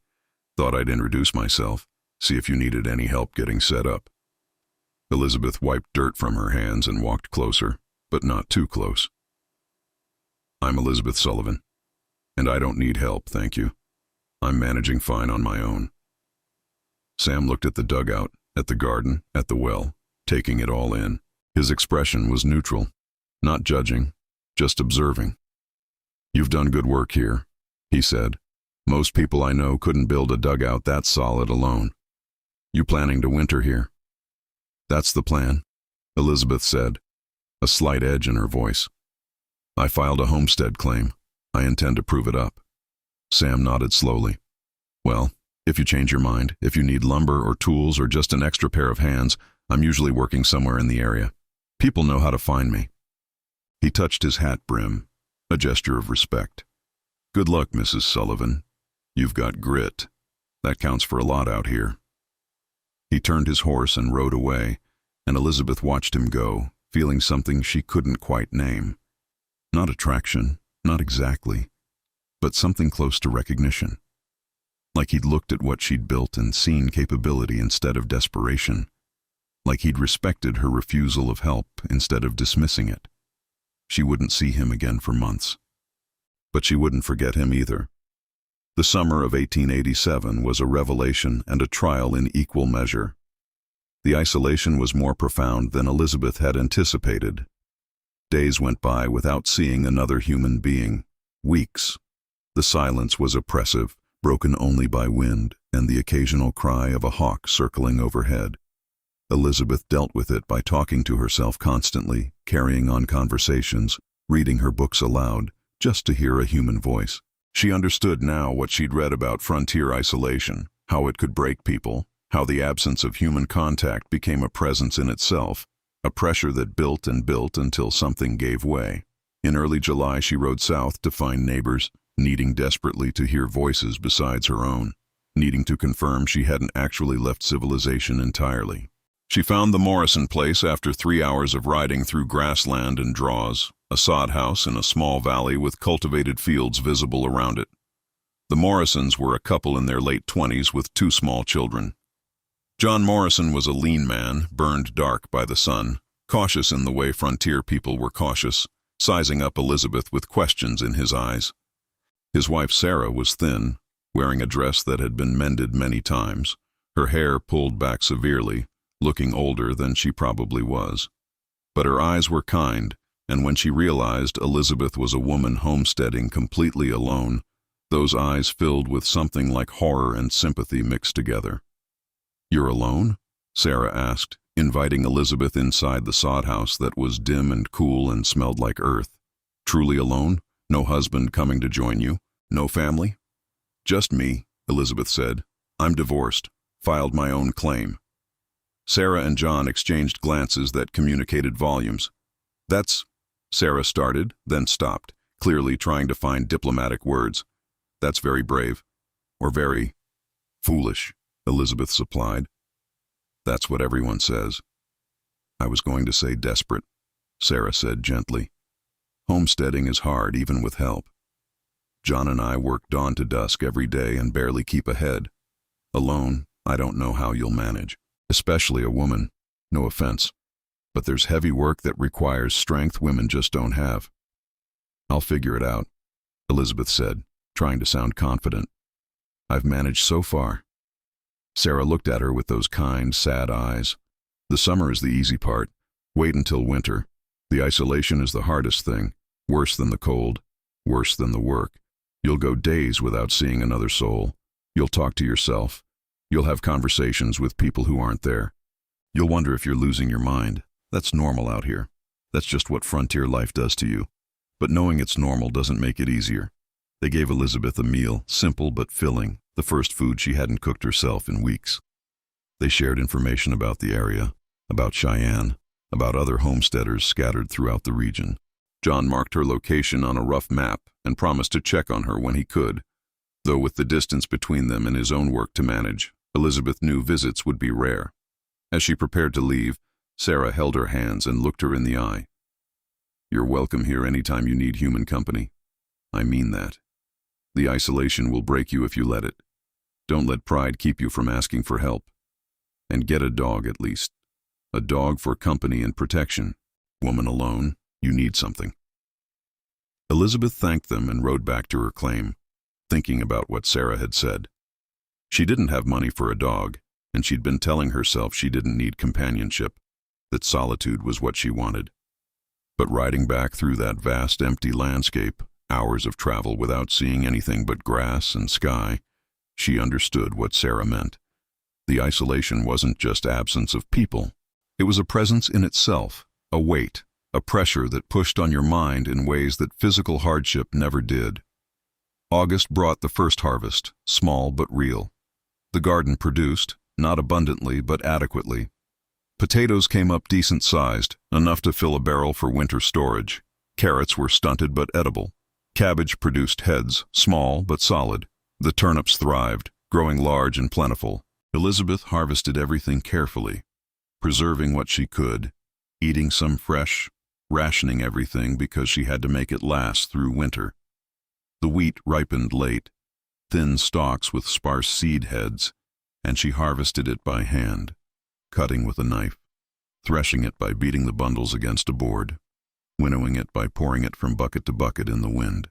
Thought I'd introduce myself, see if you needed any help getting set up." Elizabeth wiped dirt from her hands and walked closer, but not too close. "I'm Elizabeth Sullivan, and I don't need help, thank you. I'm managing fine on my own." Sam looked at the dugout, at the garden, at the well, taking it all in. His expression was neutral, not judging, just observing. "You've done good work here," he said. "Most people I know couldn't build a dugout that solid alone. You planning to winter here?" "That's the plan," Elizabeth said, a slight edge in her voice. "I filed a homestead claim. I intend to prove it up." Sam nodded slowly. "Well, if you change your mind, if you need lumber or tools or just an extra pair of hands, I'm usually working somewhere in the area. People know how to find me." He touched his hat brim, a gesture of respect. "Good luck, Mrs. Sullivan. You've got grit. That counts for a lot out here." He turned his horse and rode away, and Elizabeth watched him go, feeling something she couldn't quite name. Not attraction, not exactly, but something close to recognition. Like he'd looked at what she'd built and seen capability instead of desperation. Like he'd respected her refusal of help instead of dismissing it. She wouldn't see him again for months. But she wouldn't forget him either. The summer of 1887 was a revelation and a trial in equal measure. The isolation was more profound than Elizabeth had anticipated. Days went by without seeing another human being. Weeks. The silence was oppressive, broken only by wind and the occasional cry of a hawk circling overhead. Elizabeth dealt with it by talking to herself constantly, carrying on conversations, reading her books aloud, just to hear a human voice. She understood now what she'd read about frontier isolation, how it could break people, how the absence of human contact became a presence in itself, a pressure that built and built until something gave way. In early July, she rode south to find neighbors, needing desperately to hear voices besides her own, needing to confirm she hadn't actually left civilization entirely. She found the Morrison place after 3 hours of riding through grassland and draws, a sod house in a small valley with cultivated fields visible around it. The Morrisons were a couple in their late 20s with 2 small children. John Morrison was a lean man, burned dark by the sun, cautious in the way frontier people were cautious, sizing up Elizabeth with questions in his eyes. His wife Sarah was thin, wearing a dress that had been mended many times, her hair pulled back severely, looking older than she probably was. But her eyes were kind, and when she realized Elizabeth was a woman homesteading completely alone, those eyes filled with something like horror and sympathy mixed together. "You're alone?" Sarah asked, inviting Elizabeth inside the sod house that was dim and cool and smelled like earth. "Truly alone? No husband coming to join you? No family?" "Just me," Elizabeth said. "I'm divorced. Filed my own claim." Sarah and John exchanged glances that communicated volumes. "That's—" Sarah started, then stopped, clearly trying to find diplomatic words. "That's very brave. Or very foolish," Elizabeth supplied. "That's what everyone says." "I was going to say desperate," Sarah said gently. "Homesteading is hard, even with help. John and I work dawn to dusk every day and barely keep ahead. Alone, I don't know how you'll manage, especially a woman. No offense. But there's heavy work that requires strength women just don't have." "I'll figure it out," Elizabeth said, trying to sound confident. "I've managed so far." Sarah looked at her with those kind, sad eyes. "The summer is the easy part. Wait until winter. The isolation is the hardest thing, worse than the cold. Worse than the work. You'll go days without seeing another soul. You'll talk to yourself. You'll have conversations with people who aren't there. You'll wonder if you're losing your mind. That's normal out here. That's just what frontier life does to you. But knowing it's normal doesn't make it easier. They gave Elizabeth a meal, simple but filling, the first food she hadn't cooked herself in weeks. They shared information about the area, about Cheyenne, about other homesteaders scattered throughout the region. John marked her location on a rough map and promised to check on her when he could. Though with the distance between them and his own work to manage, Elizabeth knew visits would be rare. As she prepared to leave, Sarah held her hands and looked her in the eye. "You're welcome here anytime you need human company. I mean that. The isolation will break you if you let it. Don't let pride keep you from asking for help. And get a dog at least. A dog for company and protection. Woman alone, you need something." Elizabeth thanked them and rode back to her claim, thinking about what Sarah had said. She didn't have money for a dog, and she'd been telling herself she didn't need companionship, that solitude was what she wanted. But riding back through that vast empty landscape, hours of travel without seeing anything but grass and sky, she understood what Sarah meant. The isolation wasn't just absence of people. It was a presence in itself, a weight, a pressure that pushed on your mind in ways that physical hardship never did. August brought the first harvest, small but real. The garden produced, not abundantly but adequately. Potatoes came up decent-sized, enough to fill a barrel for winter storage. Carrots were stunted but edible. Cabbage produced heads, small but solid. The turnips thrived, growing large and plentiful. Elizabeth harvested everything carefully, preserving what she could, eating some fresh, rationing everything because she had to make it last through winter. The wheat ripened late, thin stalks with sparse seed heads, and she harvested it by hand, cutting with a knife, threshing it by beating the bundles against a board, winnowing it by pouring it from bucket to bucket in the wind.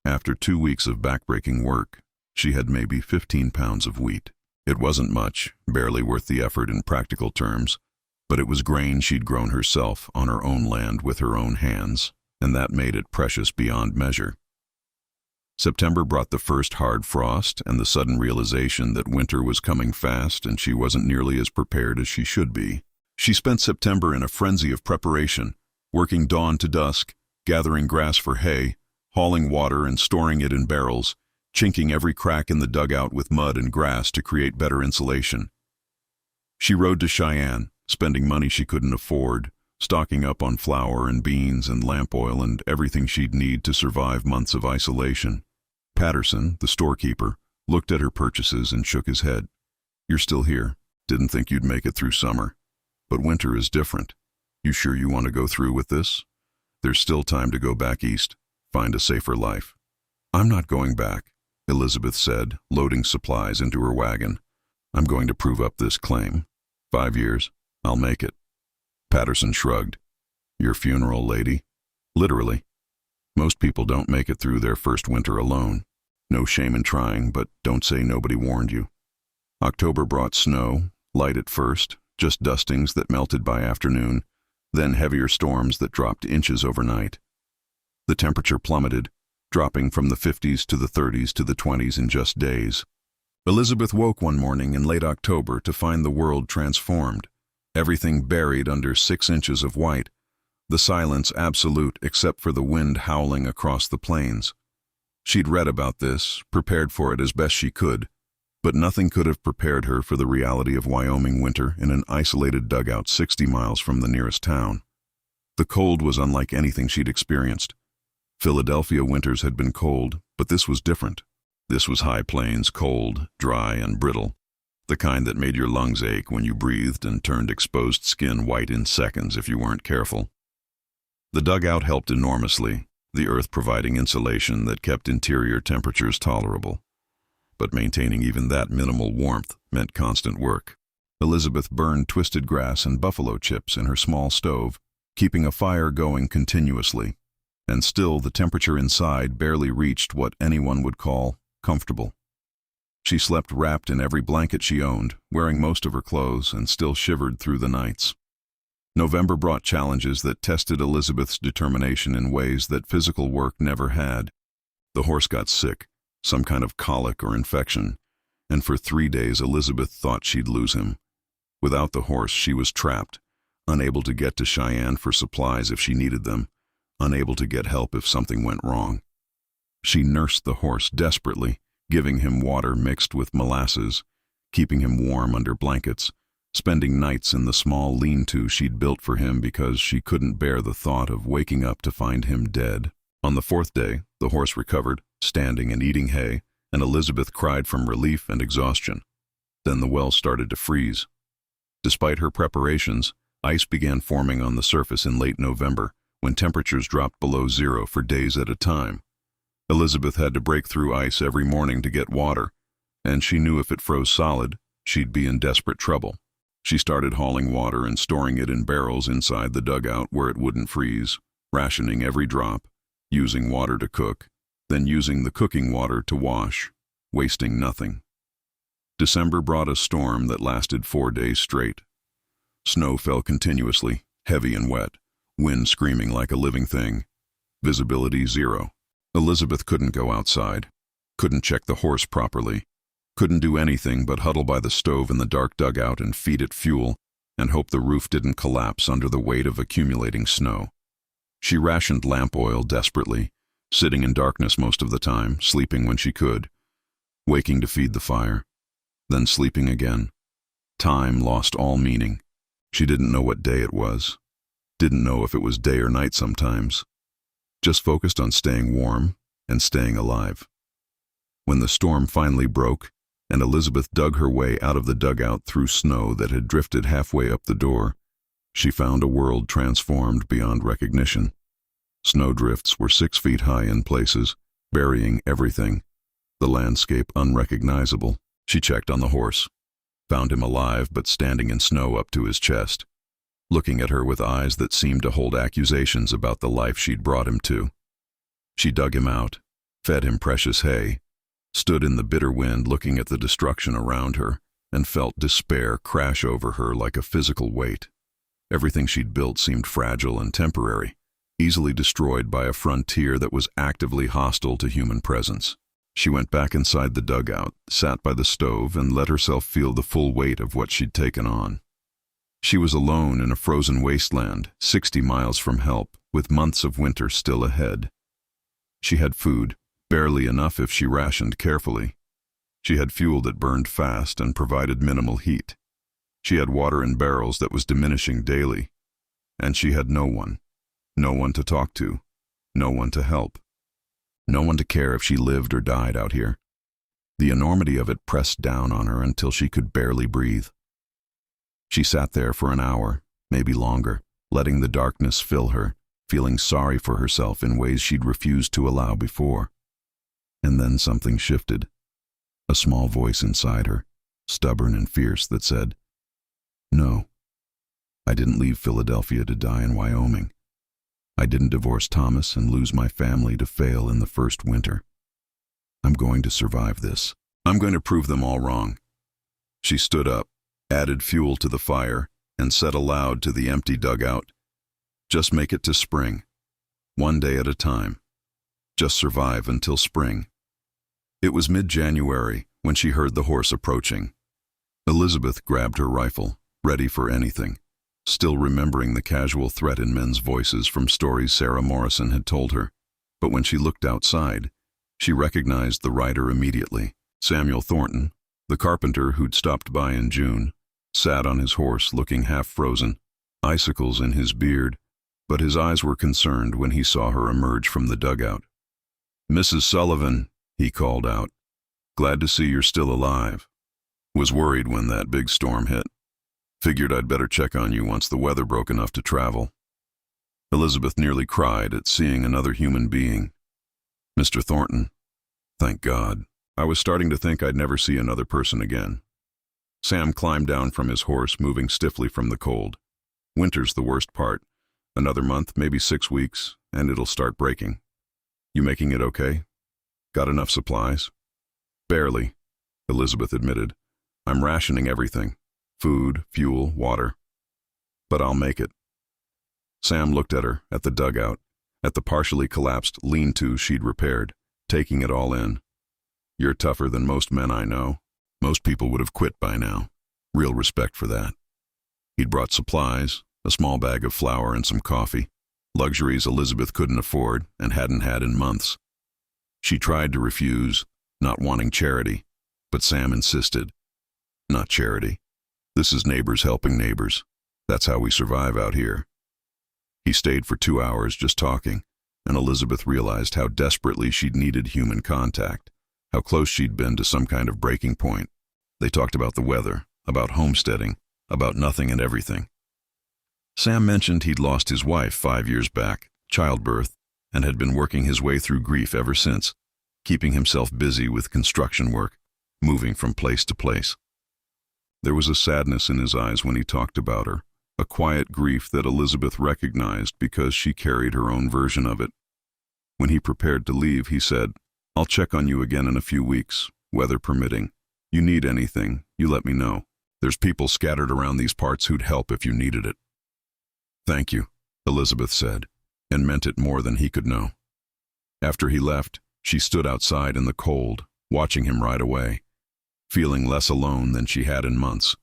After 2 weeks of backbreaking work, she had maybe 15 pounds of wheat. It wasn't much, barely worth the effort in practical terms, but it was grain she'd grown herself on her own land with her own hands, and that made it precious beyond measure. September brought the first hard frost and the sudden realization that winter was coming fast and she wasn't nearly as prepared as she should be. She spent September in a frenzy of preparation, working dawn to dusk, gathering grass for hay, hauling water and storing it in barrels, chinking every crack in the dugout with mud and grass to create better insulation. She rode to Cheyenne, spending money she couldn't afford, stocking up on flour and beans and lamp oil and everything she'd need to survive months of isolation. Patterson, the storekeeper, looked at her purchases and shook his head. "You're still here. Didn't think you'd make it through summer. But winter is different. You sure you want to go through with this? There's still time to go back east, find a safer life." "I'm not going back," Elizabeth said, loading supplies into her wagon. "I'm going to prove up this claim. 5 years, I'll make it." Patterson shrugged. "Your funeral, lady?" "Literally. Most people don't make it through their first winter alone. No shame in trying, but don't say nobody warned you." October brought snow, light at first, just dustings that melted by afternoon, then heavier storms that dropped inches overnight. The temperature plummeted, dropping from the 50s to the 30s to the 20s in just days. Elizabeth woke one morning in late October to find the world transformed, everything buried under 6 inches of white, the silence absolute except for the wind howling across the plains. She'd read about this, prepared for it as best she could, but nothing could have prepared her for the reality of Wyoming winter in an isolated dugout 60 miles from the nearest town. The cold was unlike anything she'd experienced. Philadelphia winters had been cold, but this was different. This was high plains, cold, dry, and brittle, the kind that made your lungs ache when you breathed and turned exposed skin white in seconds if you weren't careful. The dugout helped enormously, the earth providing insulation that kept interior temperatures tolerable. But maintaining even that minimal warmth meant constant work. Elizabeth burned twisted grass and buffalo chips in her small stove, keeping a fire going continuously. And still the temperature inside barely reached what anyone would call comfortable. She slept wrapped in every blanket she owned, wearing most of her clothes, and still shivered through the nights. November brought challenges that tested Elizabeth's determination in ways that physical work never had. The horse got sick, some kind of colic or infection, and for 3 days Elizabeth thought she'd lose him. Without the horse, she was trapped, unable to get to Cheyenne for supplies if she needed them, unable to get help if something went wrong. She nursed the horse desperately, giving him water mixed with molasses, keeping him warm under blankets, spending nights in the small lean-to she'd built for him because she couldn't bear the thought of waking up to find him dead. On the 4th day, the horse recovered, standing and eating hay, and Elizabeth cried from relief and exhaustion. Then the well started to freeze. Despite her preparations, ice began forming on the surface in late November, when temperatures dropped below zero for days at a time. Elizabeth had to break through ice every morning to get water, and she knew if it froze solid, she'd be in desperate trouble. She started hauling water and storing it in barrels inside the dugout where it wouldn't freeze, rationing every drop, using water to cook, then using the cooking water to wash, wasting nothing. December brought a storm that lasted 4 days straight. Snow fell continuously, heavy and wet, wind screaming like a living thing. Visibility zero. Elizabeth couldn't go outside, couldn't check the horse properly, couldn't do anything but huddle by the stove in the dark dugout and feed it fuel and hope the roof didn't collapse under the weight of accumulating snow. She rationed lamp oil desperately, sitting in darkness most of the time, sleeping when she could, waking to feed the fire, then sleeping again. Time lost all meaning. She didn't know what day it was, didn't know if it was day or night sometimes, just focused on staying warm and staying alive. When the storm finally broke, and Elizabeth dug her way out of the dugout through snow that had drifted halfway up the door, she found a world transformed beyond recognition. Snowdrifts were 6 feet high in places, burying everything, the landscape unrecognizable. She checked on the horse, found him alive but standing in snow up to his chest, looking at her with eyes that seemed to hold accusations about the life she'd brought him to. She dug him out, fed him precious hay, stood in the bitter wind looking at the destruction around her, and felt despair crash over her like a physical weight. Everything she'd built seemed fragile and temporary, easily destroyed by a frontier that was actively hostile to human presence. She went back inside the dugout, sat by the stove, and let herself feel the full weight of what she'd taken on. She was alone in a frozen wasteland, 60 miles from help, with months of winter still ahead. She had food, barely enough if she rationed carefully. She had fuel that burned fast and provided minimal heat. She had water in barrels that was diminishing daily. And she had no one to talk to, no one to help, no one to care if she lived or died out here. The enormity of it pressed down on her until she could barely breathe. She sat there for an hour, maybe longer, letting the darkness fill her, feeling sorry for herself in ways she'd refused to allow before. And then something shifted. A small voice inside her, stubborn and fierce, that said, "No, I didn't leave Philadelphia to die in Wyoming. I didn't divorce Thomas and lose my family to fail in the first winter. I'm going to survive this. I'm going to prove them all wrong." She stood up, added fuel to the fire, and said aloud to the empty dugout, "Just make it to spring. One day at a time. Just survive until spring." It was mid-January when she heard the horse approaching. Elizabeth grabbed her rifle, ready for anything, still remembering the casual threat in men's voices from stories Sarah Morrison had told her. But when she looked outside, she recognized the rider immediately. Samuel Thornton, the carpenter who'd stopped by in June, sat on his horse looking half-frozen, icicles in his beard, but his eyes were concerned when he saw her emerge from the dugout. "Mrs. Sullivan," he called out. "Glad to see you're still alive. Was worried when that big storm hit. Figured I'd better check on you once the weather broke enough to travel." Elizabeth nearly cried at seeing another human being. "Mr. Thornton, thank God. I was starting to think I'd never see another person again." Sam climbed down from his horse, moving stiffly from the cold. "Winter's the worst part. Another month, maybe 6 weeks, and it'll start breaking. You making it okay? Got enough supplies?" "Barely," Elizabeth admitted. "I'm rationing everything. Food, fuel, water. But I'll make it." Sam looked at her, at the dugout, at the partially collapsed lean-to she'd repaired, taking it all in. "You're tougher than most men I know. Most people would have quit by now. Real respect for that." He'd brought supplies, a small bag of flour and some coffee, luxuries Elizabeth couldn't afford and hadn't had in months. She tried to refuse, not wanting charity, but Sam insisted. "Not charity. This is neighbors helping neighbors. That's how we survive out here." He stayed for 2 hours just talking, and Elizabeth realized how desperately she'd needed human contact, how close she'd been to some kind of breaking point. They talked about the weather, about homesteading, about nothing and everything. Sam mentioned he'd lost his wife 5 years back, childbirth, and had been working his way through grief ever since, keeping himself busy with construction work, moving from place to place. There was a sadness in his eyes when he talked about her, a quiet grief that Elizabeth recognized because she carried her own version of it. When he prepared to leave, he said, "I'll check on you again in a few weeks, weather permitting. You need anything, you let me know. There's people scattered around these parts who'd help if you needed it." "Thank you," Elizabeth said, and meant it more than he could know. After he left, she stood outside in the cold, watching him ride away, feeling less alone than she had in months.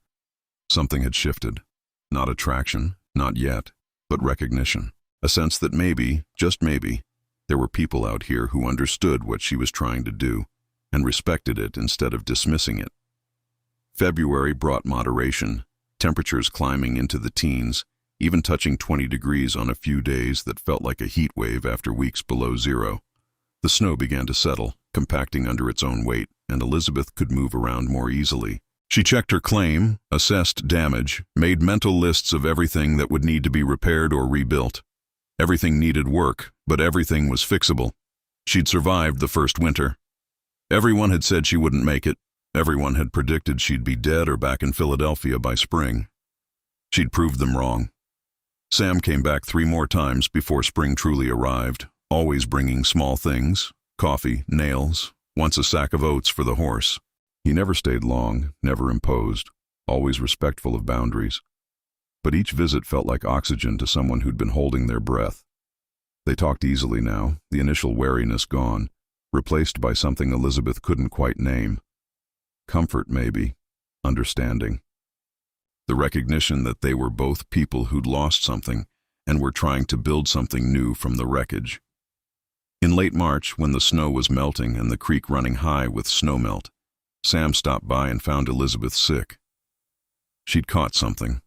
Something had shifted. Not attraction, not yet, but recognition. A sense that maybe, just maybe, there were people out here who understood what she was trying to do and respected it instead of dismissing it. February brought moderation, temperatures climbing into the teens, even touching 20 degrees on a few days that felt like a heat wave after weeks below zero. The snow began to settle, compacting under its own weight, and Elizabeth could move around more easily. She checked her claim, assessed damage, made mental lists of everything that would need to be repaired or rebuilt. Everything needed work, but everything was fixable. She'd survived the first winter. Everyone had said she wouldn't make it. Everyone had predicted she'd be dead or back in Philadelphia by spring. She'd proved them wrong. Sam came back 3 more times before spring truly arrived, always bringing small things, coffee, nails, once a sack of oats for the horse. He never stayed long, never imposed, always respectful of boundaries. But each visit felt like oxygen to someone who'd been holding their breath. They talked easily now, the initial wariness gone, replaced by something Elizabeth couldn't quite name. Comfort, maybe. Understanding. The recognition that they were both people who'd lost something and were trying to build something new from the wreckage. In late March, when the snow was melting and the creek running high with snowmelt, Sam stopped by and found Elizabeth sick. She'd caught something,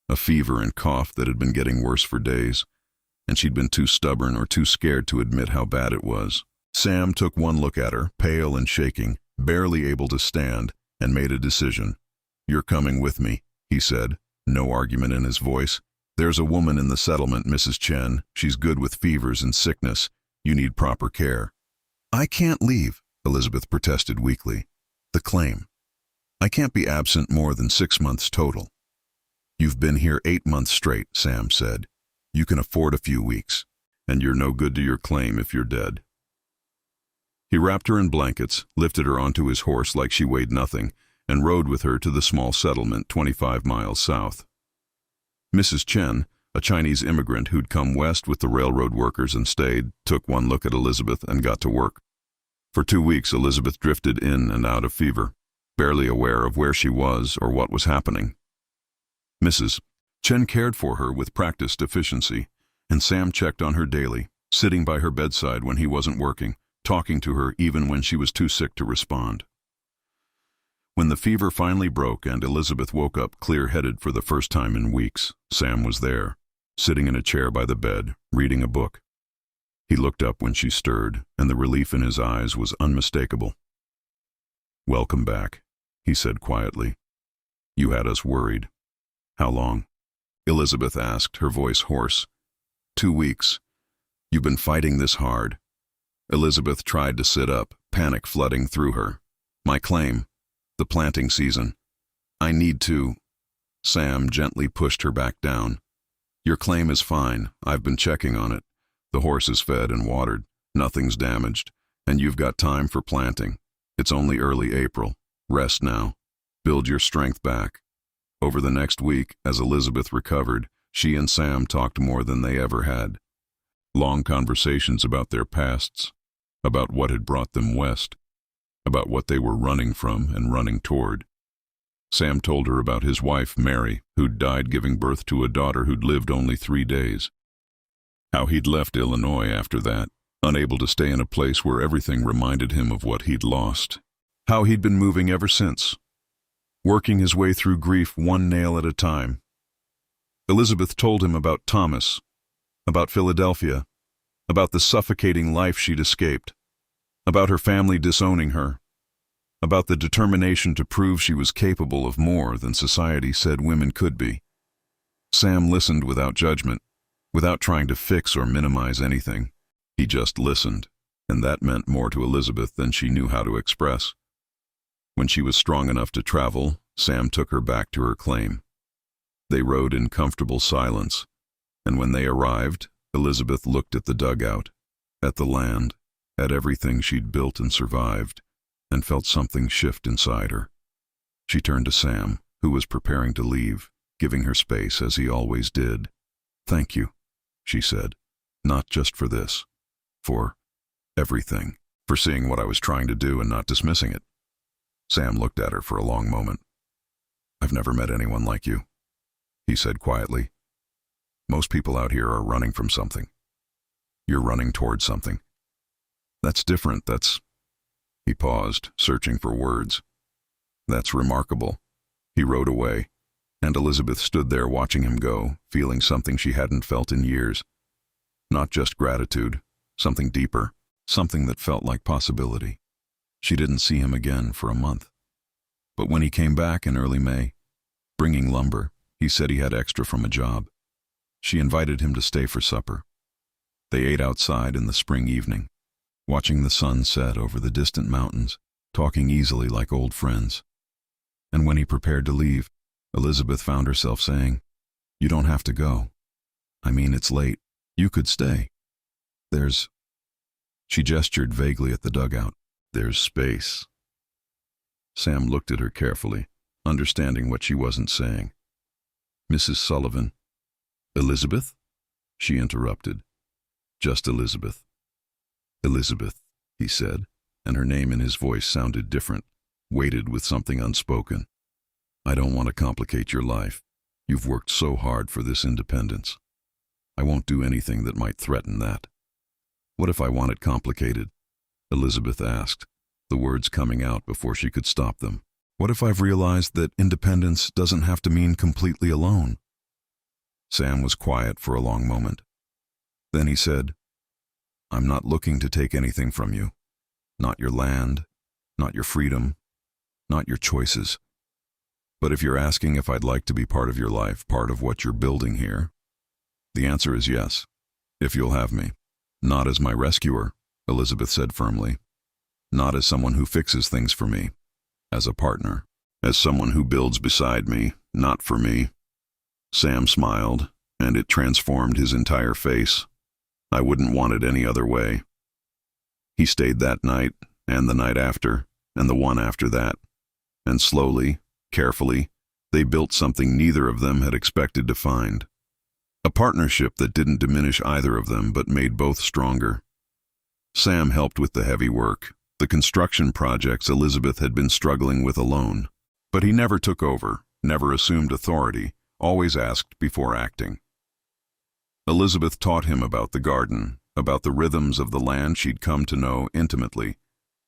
a fever and cough that had been getting worse for days, and she'd been too stubborn or too scared to admit how bad it was. Sam took one look at her, pale and shaking, barely able to stand, and made a decision. "You're coming with me," he said, no argument in his voice. "There's a woman in the settlement, Mrs. Chen. She's good with fevers and sickness. You need proper care." "I can't leave," Elizabeth protested weakly. "The claim. I can't be absent more than 6 months total." "You've been here 8 months straight," Sam said. "You can afford a few weeks, and you're no good to your claim if you're dead." He wrapped her in blankets, lifted her onto his horse like she weighed nothing, and rode with her to the small settlement 25 miles south. Mrs. Chen, a Chinese immigrant who'd come west with the railroad workers and stayed, took one look at Elizabeth and got to work. For 2 weeks, Elizabeth drifted in and out of fever, barely aware of where she was or what was happening. Mrs. Chen cared for her with practiced efficiency, and Sam checked on her daily, sitting by her bedside when he wasn't working, talking to her even when she was too sick to respond. When the fever finally broke and Elizabeth woke up clear-headed for the first time in weeks, Sam was there, sitting in a chair by the bed, reading a book. He looked up when she stirred, and the relief in his eyes was unmistakable. "Welcome back," he said quietly. "You had us worried." "How long?" Elizabeth asked, her voice hoarse. 2 weeks. "You've been fighting this hard." Elizabeth tried to sit up, panic flooding through her. "My claim. The planting season. I need to—" Sam gently pushed her back down. "Your claim is fine. I've been checking on it. The horse is fed and watered. Nothing's damaged. And you've got time for planting. It's only early April. Rest now. Build your strength back." Over the next week, as Elizabeth recovered, She and Sam talked more than they ever had. Long conversations about their pasts, about what had brought them west, about what they were running from and running toward. Sam told her about his wife, Mary, who'd died giving birth to a daughter who'd lived only 3 days. How he'd left Illinois after that, unable to stay in a place where everything reminded him of what he'd lost. How he'd been moving ever since, working his way through grief one nail at a time. Elizabeth told him about Thomas, about Philadelphia, about the suffocating life she'd escaped, about her family disowning her, about the determination to prove she was capable of more than society said women could be. Sam listened without judgment, without trying to fix or minimize anything. He just listened, and that meant more to Elizabeth than she knew how to express. When she was strong enough to travel, Sam took her back to her claim. They rode in comfortable silence, and when they arrived, Elizabeth looked at the dugout, at the land, at everything she'd built and survived, and felt something shift inside her. She turned to Sam, who was preparing to leave, giving her space as he always did. "Thank you," she said, "not just for this, for everything, for seeing what I was trying to do and not dismissing it." Sam looked at her for a long moment. "I've never met anyone like you," he said quietly. "Most people out here are running from something. You're running toward something. That's different, that's—" He paused, searching for words. "That's remarkable." He rode away, and Elizabeth stood there watching him go, feeling something she hadn't felt in years. Not just gratitude, something deeper, something that felt like possibility. She didn't see him again for a month. But when he came back in early May, bringing lumber, he said he had extra from a job. She invited him to stay for supper. They ate outside in the spring evening, watching the sun set over the distant mountains, talking easily like old friends. And when he prepared to leave, Elizabeth found herself saying, "You don't have to go. I mean, it's late. You could stay. There's—" She gestured vaguely at the dugout. "There's space." Sam looked at her carefully, understanding what she wasn't saying. "Mrs. Sullivan." "Elizabeth?" she interrupted. "Just Elizabeth." "Elizabeth," he said, and her name in his voice sounded different, weighted with something unspoken. "I don't want to complicate your life. You've worked so hard for this independence. I won't do anything that might threaten that." "What if I want it complicated?" Elizabeth asked, the words coming out before she could stop them. "What if I've realized that independence doesn't have to mean completely alone?" Sam was quiet for a long moment. Then he said, "I'm not looking to take anything from you. Not your land, not your freedom, not your choices. But if you're asking if I'd like to be part of your life, part of what you're building here, the answer is yes, if you'll have me. Not as my rescuer," Elizabeth said firmly. "Not as someone who fixes things for me. As a partner. As someone who builds beside me, not for me." Sam smiled, and it transformed his entire face. "I wouldn't want it any other way." He stayed that night, and the night after, and the one after that. And slowly, carefully, they built something neither of them had expected to find. A partnership that didn't diminish either of them but made both stronger. Sam helped with the heavy work, the construction projects Elizabeth had been struggling with alone. But he never took over, never assumed authority, always asked before acting. Elizabeth taught him about the garden, about the rhythms of the land she'd come to know intimately.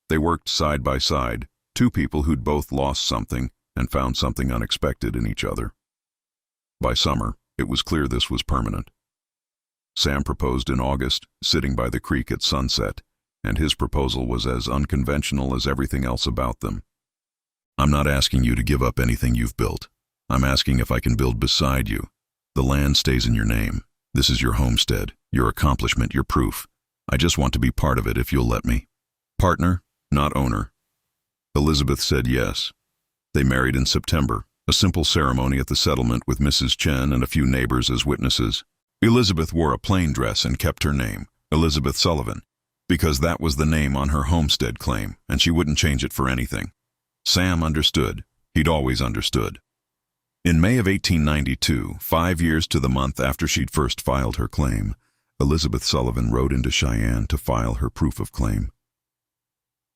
They worked side by side, two people who'd both lost something and found something unexpected in each other. By summer, it was clear this was permanent. Sam proposed in August, sitting by the creek at sunset, and his proposal was as unconventional as everything else about them. "I'm not asking you to give up anything you've built. I'm asking if I can build beside you. The land stays in your name. This is your homestead, your accomplishment, your proof. I just want to be part of it if you'll let me. Partner, not owner." Elizabeth said yes. They married in September, a simple ceremony at the settlement with Mrs. Chen and a few neighbors as witnesses. Elizabeth wore a plain dress and kept her name, Elizabeth Sullivan, because that was the name on her homestead claim, and she wouldn't change it for anything. Sam understood. He'd always understood. In May of 1892, 5 years to the month after she'd first filed her claim, Elizabeth Sullivan rode into Cheyenne to file her proof of claim.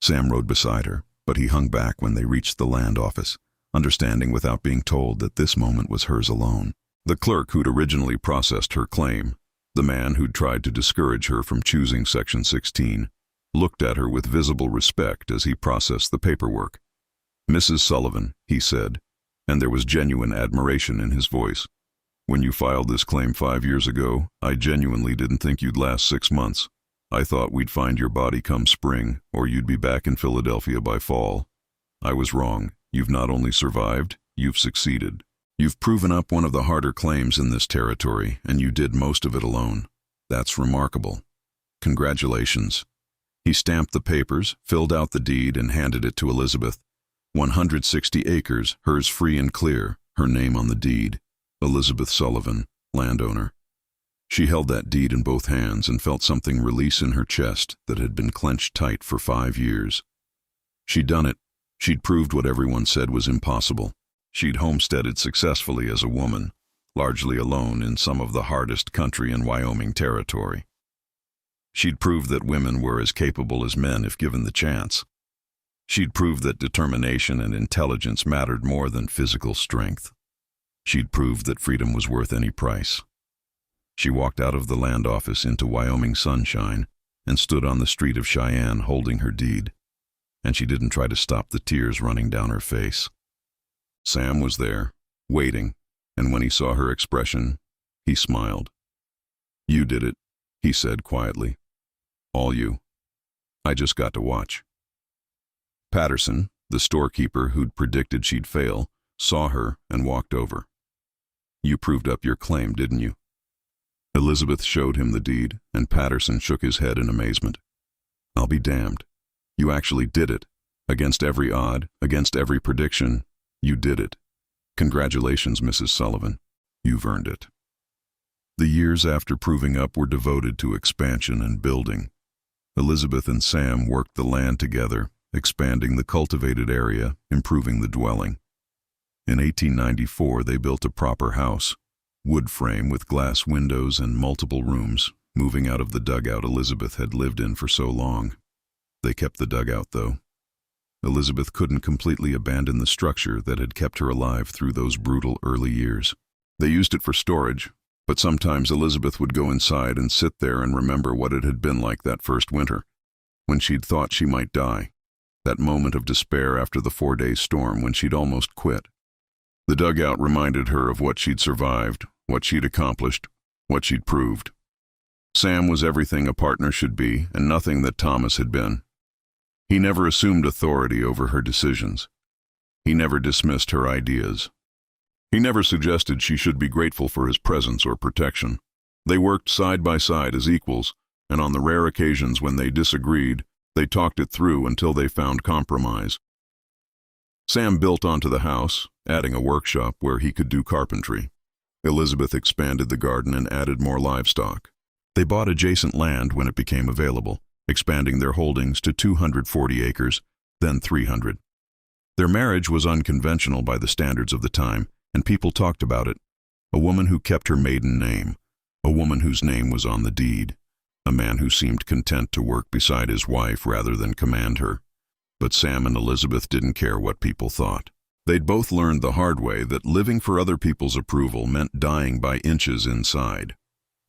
Sam rode beside her, but he hung back when they reached the land office, understanding without being told that this moment was hers alone. The clerk who'd originally processed her claim, the man who'd tried to discourage her from choosing Section 16, looked at her with visible respect as he processed the paperwork. "Mrs. Sullivan," he said, and there was genuine admiration in his voice. "When you filed this claim 5 years ago, I genuinely didn't think you'd last 6 months. I thought we'd find your body come spring, or you'd be back in Philadelphia by fall. I was wrong. You've not only survived, you've succeeded. You've proven up one of the harder claims in this territory, and you did most of it alone. That's remarkable. Congratulations." He stamped the papers, filled out the deed, and handed it to Elizabeth. 160 acres, hers free and clear, her name on the deed. Elizabeth Sullivan, landowner. She held that deed in both hands and felt something release in her chest that had been clenched tight for 5 years. She'd done it. She'd proved what everyone said was impossible. She'd homesteaded successfully as a woman, largely alone in some of the hardest country in Wyoming Territory. She'd proved that women were as capable as men if given the chance. She'd proved that determination and intelligence mattered more than physical strength. She'd proved that freedom was worth any price. She walked out of the land office into Wyoming sunshine and stood on the street of Cheyenne holding her deed, and she didn't try to stop the tears running down her face. Sam was there, waiting, and when he saw her expression, he smiled. "You did it," he said quietly. "All you. I just got to watch." Patterson, the storekeeper who'd predicted she'd fail, saw her and walked over. "You proved up your claim, didn't you?" Elizabeth showed him the deed, and Patterson shook his head in amazement. "I'll be damned. You actually did it. Against every odd, against every prediction, you did it. Congratulations, Mrs. Sullivan. You've earned it." The years after proving up were devoted to expansion and building. Elizabeth and Sam worked the land together, expanding the cultivated area, improving the dwelling. In 1894, they built a proper house, wood frame with glass windows and multiple rooms, moving out of the dugout Elizabeth had lived in for so long. They kept the dugout, though. Elizabeth couldn't completely abandon the structure that had kept her alive through those brutal early years. They used it for storage, but sometimes Elizabeth would go inside and sit there and remember what it had been like that first winter, when she'd thought she might die. That moment of despair after the 4-day storm when she'd almost quit. The dugout reminded her of what she'd survived, what she'd accomplished, what she'd proved. Sam was everything a partner should be and nothing that Thomas had been. He never assumed authority over her decisions. He never dismissed her ideas. He never suggested she should be grateful for his presence or protection. They worked side by side as equals, and on the rare occasions when they disagreed, they talked it through until they found compromise. Sam built onto the house, adding a workshop where he could do carpentry. Elizabeth expanded the garden and added more livestock. They bought adjacent land when it became available, expanding their holdings to 240 acres, then 300. Their marriage was unconventional by the standards of the time, and people talked about it. A woman who kept her maiden name, a woman whose name was on the deed, a man who seemed content to work beside his wife rather than command her. But Sam and Elizabeth didn't care what people thought. They'd both learned the hard way that living for other people's approval meant dying by inches inside.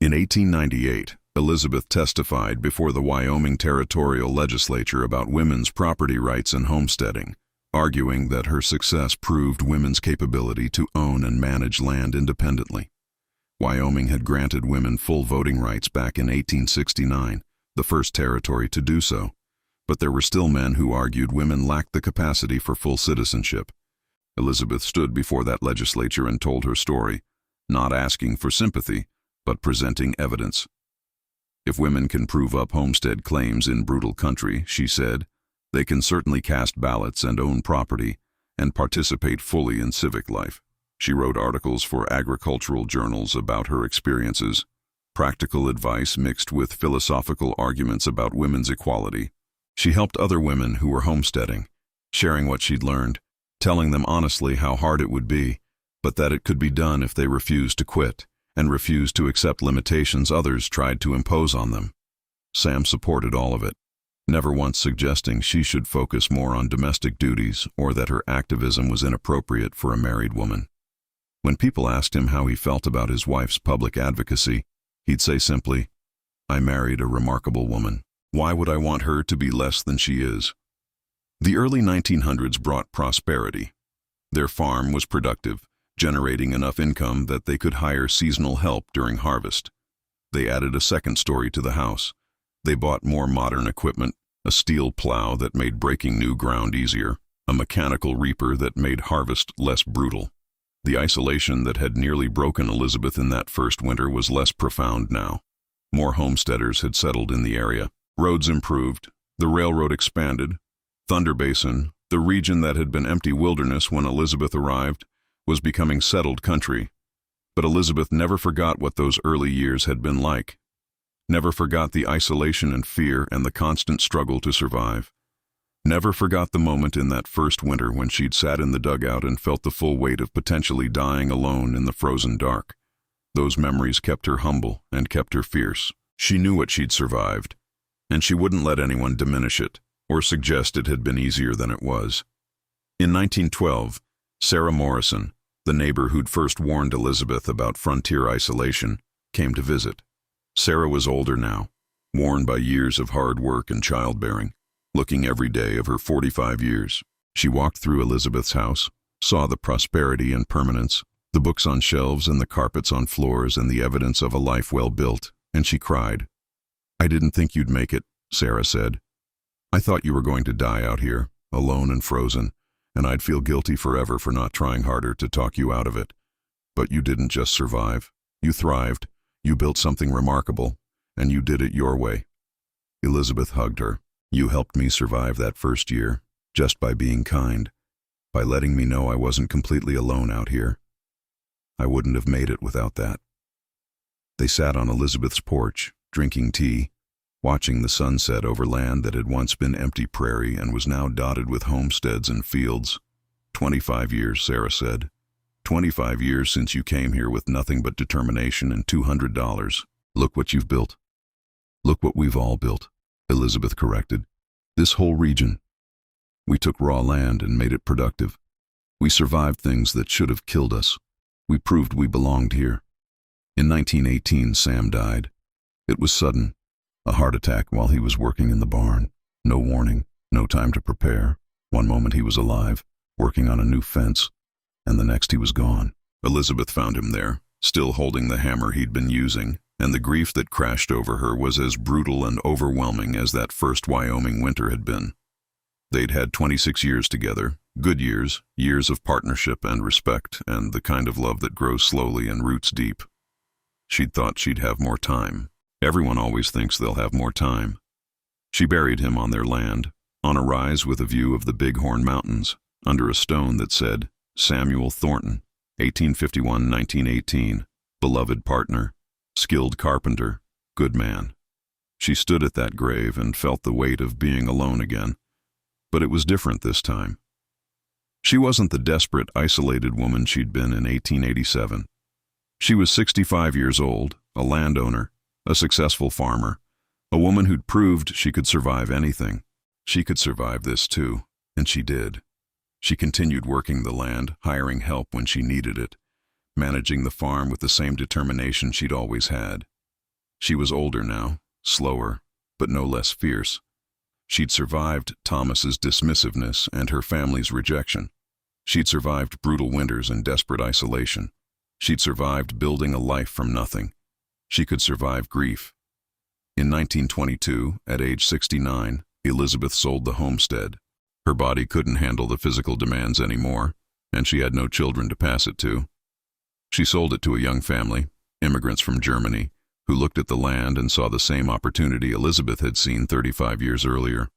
In 1898, Elizabeth testified before the Wyoming Territorial Legislature about women's property rights and homesteading, arguing that her success proved women's capability to own and manage land independently. Wyoming had granted women full voting rights back in 1869, the first territory to do so, but there were still men who argued women lacked the capacity for full citizenship. Elizabeth stood before that legislature and told her story, not asking for sympathy, but presenting evidence. "If women can prove up homestead claims in brutal country," she said, "they can certainly cast ballots and own property and participate fully in civic life." She wrote articles for agricultural journals about her experiences, practical advice mixed with philosophical arguments about women's equality. She helped other women who were homesteading, sharing what she'd learned, telling them honestly how hard it would be, but that it could be done if they refused to quit and refused to accept limitations others tried to impose on them. Sam supported all of it, never once suggesting she should focus more on domestic duties or that her activism was inappropriate for a married woman. When people asked him how he felt about his wife's public advocacy, he'd say simply, "I married a remarkable woman. Why would I want her to be less than she is?" The early 1900s brought prosperity. Their farm was productive, generating enough income that they could hire seasonal help during harvest. They added a second story to the house. They bought more modern equipment, a steel plow that made breaking new ground easier, a mechanical reaper that made harvest less brutal. The isolation that had nearly broken Elizabeth in that first winter was less profound now. More homesteaders had settled in the area. Roads improved, the railroad expanded. Thunder Basin, the region that had been empty wilderness when Elizabeth arrived, was becoming settled country. But Elizabeth never forgot what those early years had been like. Never forgot the isolation and fear and the constant struggle to survive. Never forgot the moment in that first winter when she'd sat in the dugout and felt the full weight of potentially dying alone in the frozen dark. Those memories kept her humble and kept her fierce. She knew what she'd survived, and she wouldn't let anyone diminish it or suggest it had been easier than it was. In 1912, Sarah Morrison, the neighbor who'd first warned Elizabeth about frontier isolation, came to visit. Sarah was older now, worn by years of hard work and childbearing, looking every day of her 45 years. She walked through Elizabeth's house, saw the prosperity and permanence, the books on shelves and the carpets on floors and the evidence of a life well built, and she cried. "I didn't think you'd make it," Sarah said. "I thought you were going to die out here, alone and frozen, and I'd feel guilty forever for not trying harder to talk you out of it. But you didn't just survive. You thrived, you built something remarkable, and you did it your way." Elizabeth hugged her. "You helped me survive that first year, just by being kind, by letting me know I wasn't completely alone out here. I wouldn't have made it without that." They sat on Elizabeth's porch, drinking tea, watching the sunset over land that had once been empty prairie and was now dotted with homesteads and fields. 25 years, Sarah said. 25 years since you came here with nothing but determination and $200. Look what you've built. Look what we've all built, Elizabeth corrected. This whole region. We took raw land and made it productive. We survived things that should have killed us. We proved we belonged here. In 1918, Sam died. It was sudden. A heart attack while he was working in the barn. No warning, no time to prepare. One moment he was alive, working on a new fence, and the next he was gone. Elizabeth found him there, still holding the hammer he'd been using, and the grief that crashed over her was as brutal and overwhelming as that first Wyoming winter had been. They'd had 26 years together, good years, years of partnership and respect, and the kind of love that grows slowly and roots deep. She'd thought she'd have more time. Everyone always thinks they'll have more time. She buried him on their land, on a rise with a view of the Bighorn Mountains, under a stone that said, Samuel Thornton, 1851-1918, beloved partner, skilled carpenter, good man. She stood at that grave and felt the weight of being alone again. But it was different this time. She wasn't the desperate, isolated woman she'd been in 1887. She was 65 years old, a landowner, a successful farmer, a woman who'd proved she could survive anything. She could survive this too, and she did. She continued working the land, hiring help when she needed it, managing the farm with the same determination she'd always had. She was older now, slower, but no less fierce. She'd survived Thomas's dismissiveness and her family's rejection. She'd survived brutal winters and desperate isolation. She'd survived building a life from nothing. She could survive grief. In 1922, at age 69, Elizabeth sold the homestead. Her body couldn't handle the physical demands anymore, and she had no children to pass it to. She sold it to a young family, immigrants from Germany, who looked at the land and saw the same opportunity Elizabeth had seen 35 years earlier.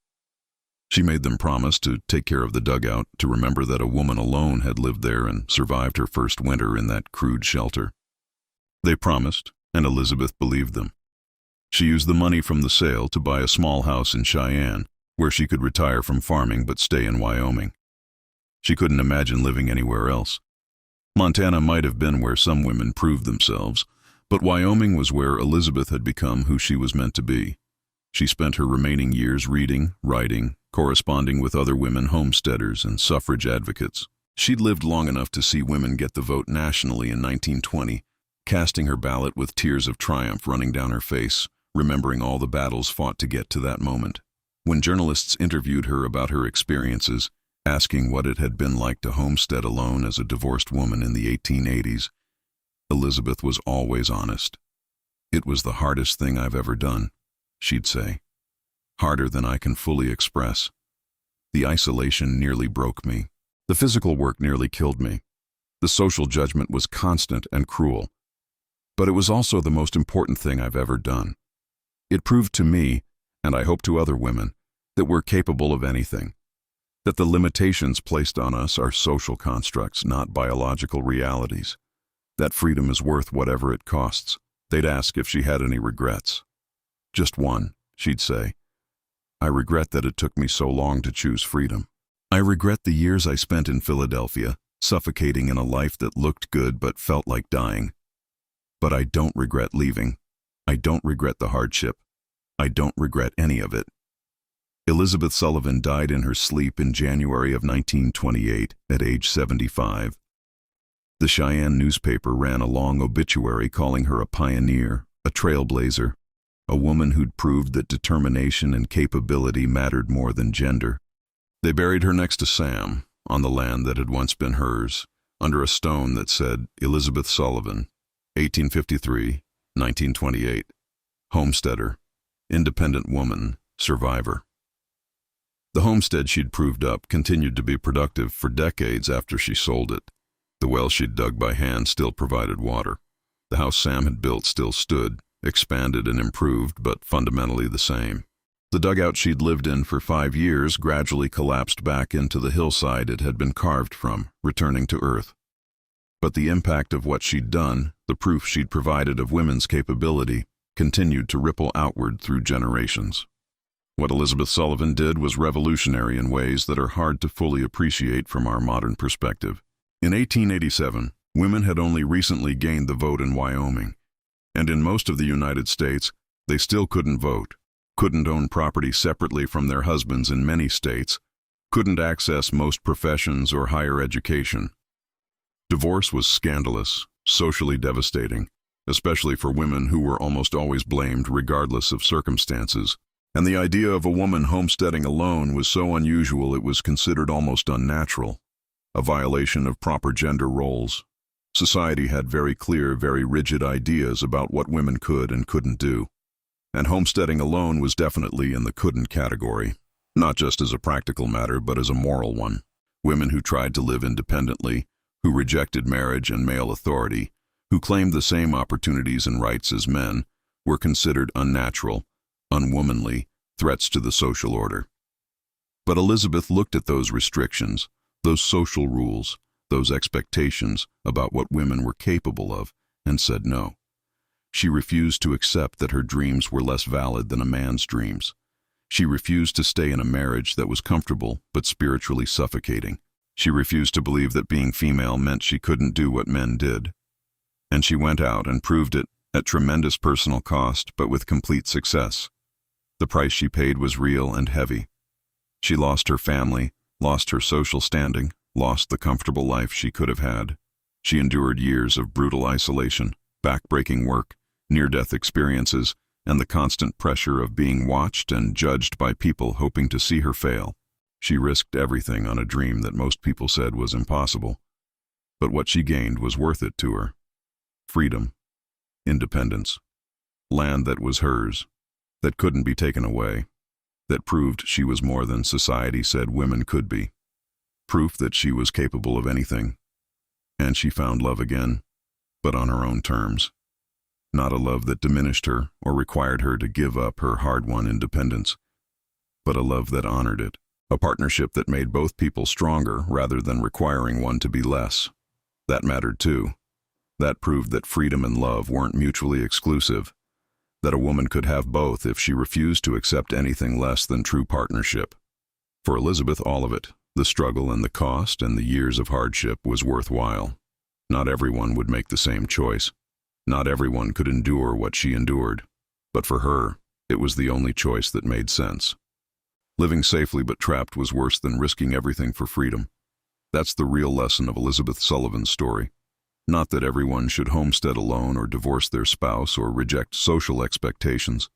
She made them promise to take care of the dugout, to remember that a woman alone had lived there and survived her first winter in that crude shelter. They promised, and Elizabeth believed them. She used the money from the sale to buy a small house in Cheyenne, where she could retire from farming but stay in Wyoming. She couldn't imagine living anywhere else. Montana might have been where some women proved themselves, but Wyoming was where Elizabeth had become who she was meant to be. She spent her remaining years reading, writing, corresponding with other women homesteaders and suffrage advocates. She'd lived long enough to see women get the vote nationally in 1920, casting her ballot with tears of triumph running down her face, remembering all the battles fought to get to that moment. When journalists interviewed her about her experiences, asking what it had been like to homestead alone as a divorced woman in the 1880s, Elizabeth was always honest. "It was the hardest thing I've ever done," she'd say. "Harder than I can fully express. The isolation nearly broke me. The physical work nearly killed me. The social judgment was constant and cruel. But it was also the most important thing I've ever done. It proved to me, and I hope to other women, that we're capable of anything. That the limitations placed on us are social constructs, not biological realities. That freedom is worth whatever it costs." They'd ask if she had any regrets. "Just one," she'd say. "I regret that it took me so long to choose freedom. I regret the years I spent in Philadelphia, suffocating in a life that looked good but felt like dying. But I don't regret leaving. I don't regret the hardship. I don't regret any of it." Elizabeth Sullivan died in her sleep in January of 1928 at age 75. The Cheyenne newspaper ran a long obituary calling her a pioneer, a trailblazer, a woman who'd proved that determination and capability mattered more than gender. They buried her next to Sam, on the land that had once been hers, under a stone that said Elizabeth Sullivan, 1853, 1928, homesteader, independent woman, survivor. The homestead she'd proved up continued to be productive for decades after she sold it. The well she'd dug by hand still provided water. The house Sam had built still stood, expanded and improved, but fundamentally the same. The dugout she'd lived in for 5 years gradually collapsed back into the hillside it had been carved from, returning to earth. But the impact of what she'd done, the proof she'd provided of women's capability, continued to ripple outward through generations. What Elizabeth Sullivan did was revolutionary in ways that are hard to fully appreciate from our modern perspective. In 1887, women had only recently gained the vote in Wyoming, and in most of the United States, they still couldn't vote, couldn't own property separately from their husbands in many states, couldn't access most professions or higher education. Divorce was scandalous, socially devastating, especially for women who were almost always blamed regardless of circumstances. And the idea of a woman homesteading alone was so unusual it was considered almost unnatural, a violation of proper gender roles. Society had very clear, very rigid ideas about what women could and couldn't do. And homesteading alone was definitely in the couldn't category, not just as a practical matter but as a moral one. Women who tried to live independently, who rejected marriage and male authority, who claimed the same opportunities and rights as men, were considered unnatural, unwomanly, threats to the social order. But Elizabeth looked at those restrictions, those social rules, those expectations about what women were capable of, and said no. She refused to accept that her dreams were less valid than a man's dreams. She refused to stay in a marriage that was comfortable but spiritually suffocating. She refused to believe that being female meant she couldn't do what men did. And she went out and proved it at tremendous personal cost but with complete success. The price she paid was real and heavy. She lost her family, lost her social standing, lost the comfortable life she could have had. She endured years of brutal isolation, back-breaking work, near-death experiences, and the constant pressure of being watched and judged by people hoping to see her fail. She risked everything on a dream that most people said was impossible. But what she gained was worth it to her. Freedom, independence, land that was hers, that couldn't be taken away, that proved she was more than society said women could be. Proof that she was capable of anything. And she found love again, but on her own terms. Not a love that diminished her or required her to give up her hard-won independence, but a love that honored it. A partnership that made both people stronger rather than requiring one to be less. That mattered too. That proved that freedom and love weren't mutually exclusive, that a woman could have both if she refused to accept anything less than true partnership. For Elizabeth, all of it, the struggle and the cost and the years of hardship, was worthwhile. Not everyone would make the same choice. Not everyone could endure what she endured. But for her, it was the only choice that made sense. Living safely but trapped was worse than risking everything for freedom. That's the real lesson of Elizabeth Sullivan's story. Not that everyone should homestead alone or divorce their spouse or reject social expectations,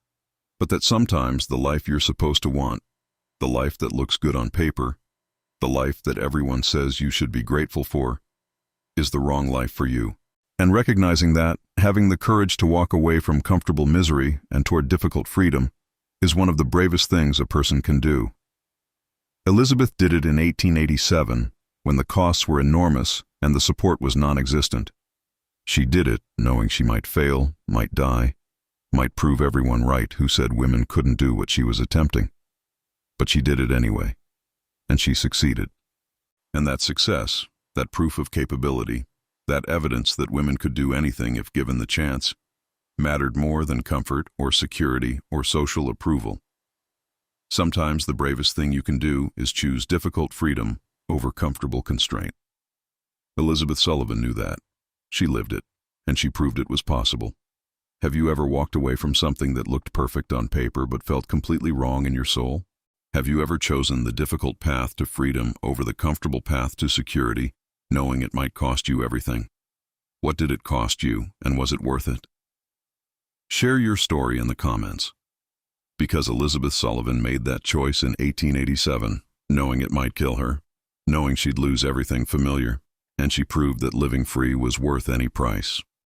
but that sometimes the life you're supposed to want, the life that looks good on paper, the life that everyone says you should be grateful for, is the wrong life for you. And recognizing that, having the courage to walk away from comfortable misery and toward difficult freedom, is one of the bravest things a person can do. Elizabeth did it in 1887, when the costs were enormous and the support was non-existent. She did it knowing she might fail, might die, might prove everyone right who said women couldn't do what she was attempting. But she did it anyway, and she succeeded. And that success, that proof of capability, that evidence that women could do anything if given the chance, mattered more than comfort or security or social approval. Sometimes the bravest thing you can do is choose difficult freedom over comfortable constraint. Elizabeth Sullivan knew that. She lived it, and she proved it was possible. Have you ever walked away from something that looked perfect on paper but felt completely wrong in your soul? Have you ever chosen the difficult path to freedom over the comfortable path to security, knowing it might cost you everything? What did it cost you, and was it worth it? Share your story in the comments. Because Elizabeth Sullivan made that choice in 1887, knowing it might kill her, knowing she'd lose everything familiar, and she proved that living free was worth any price.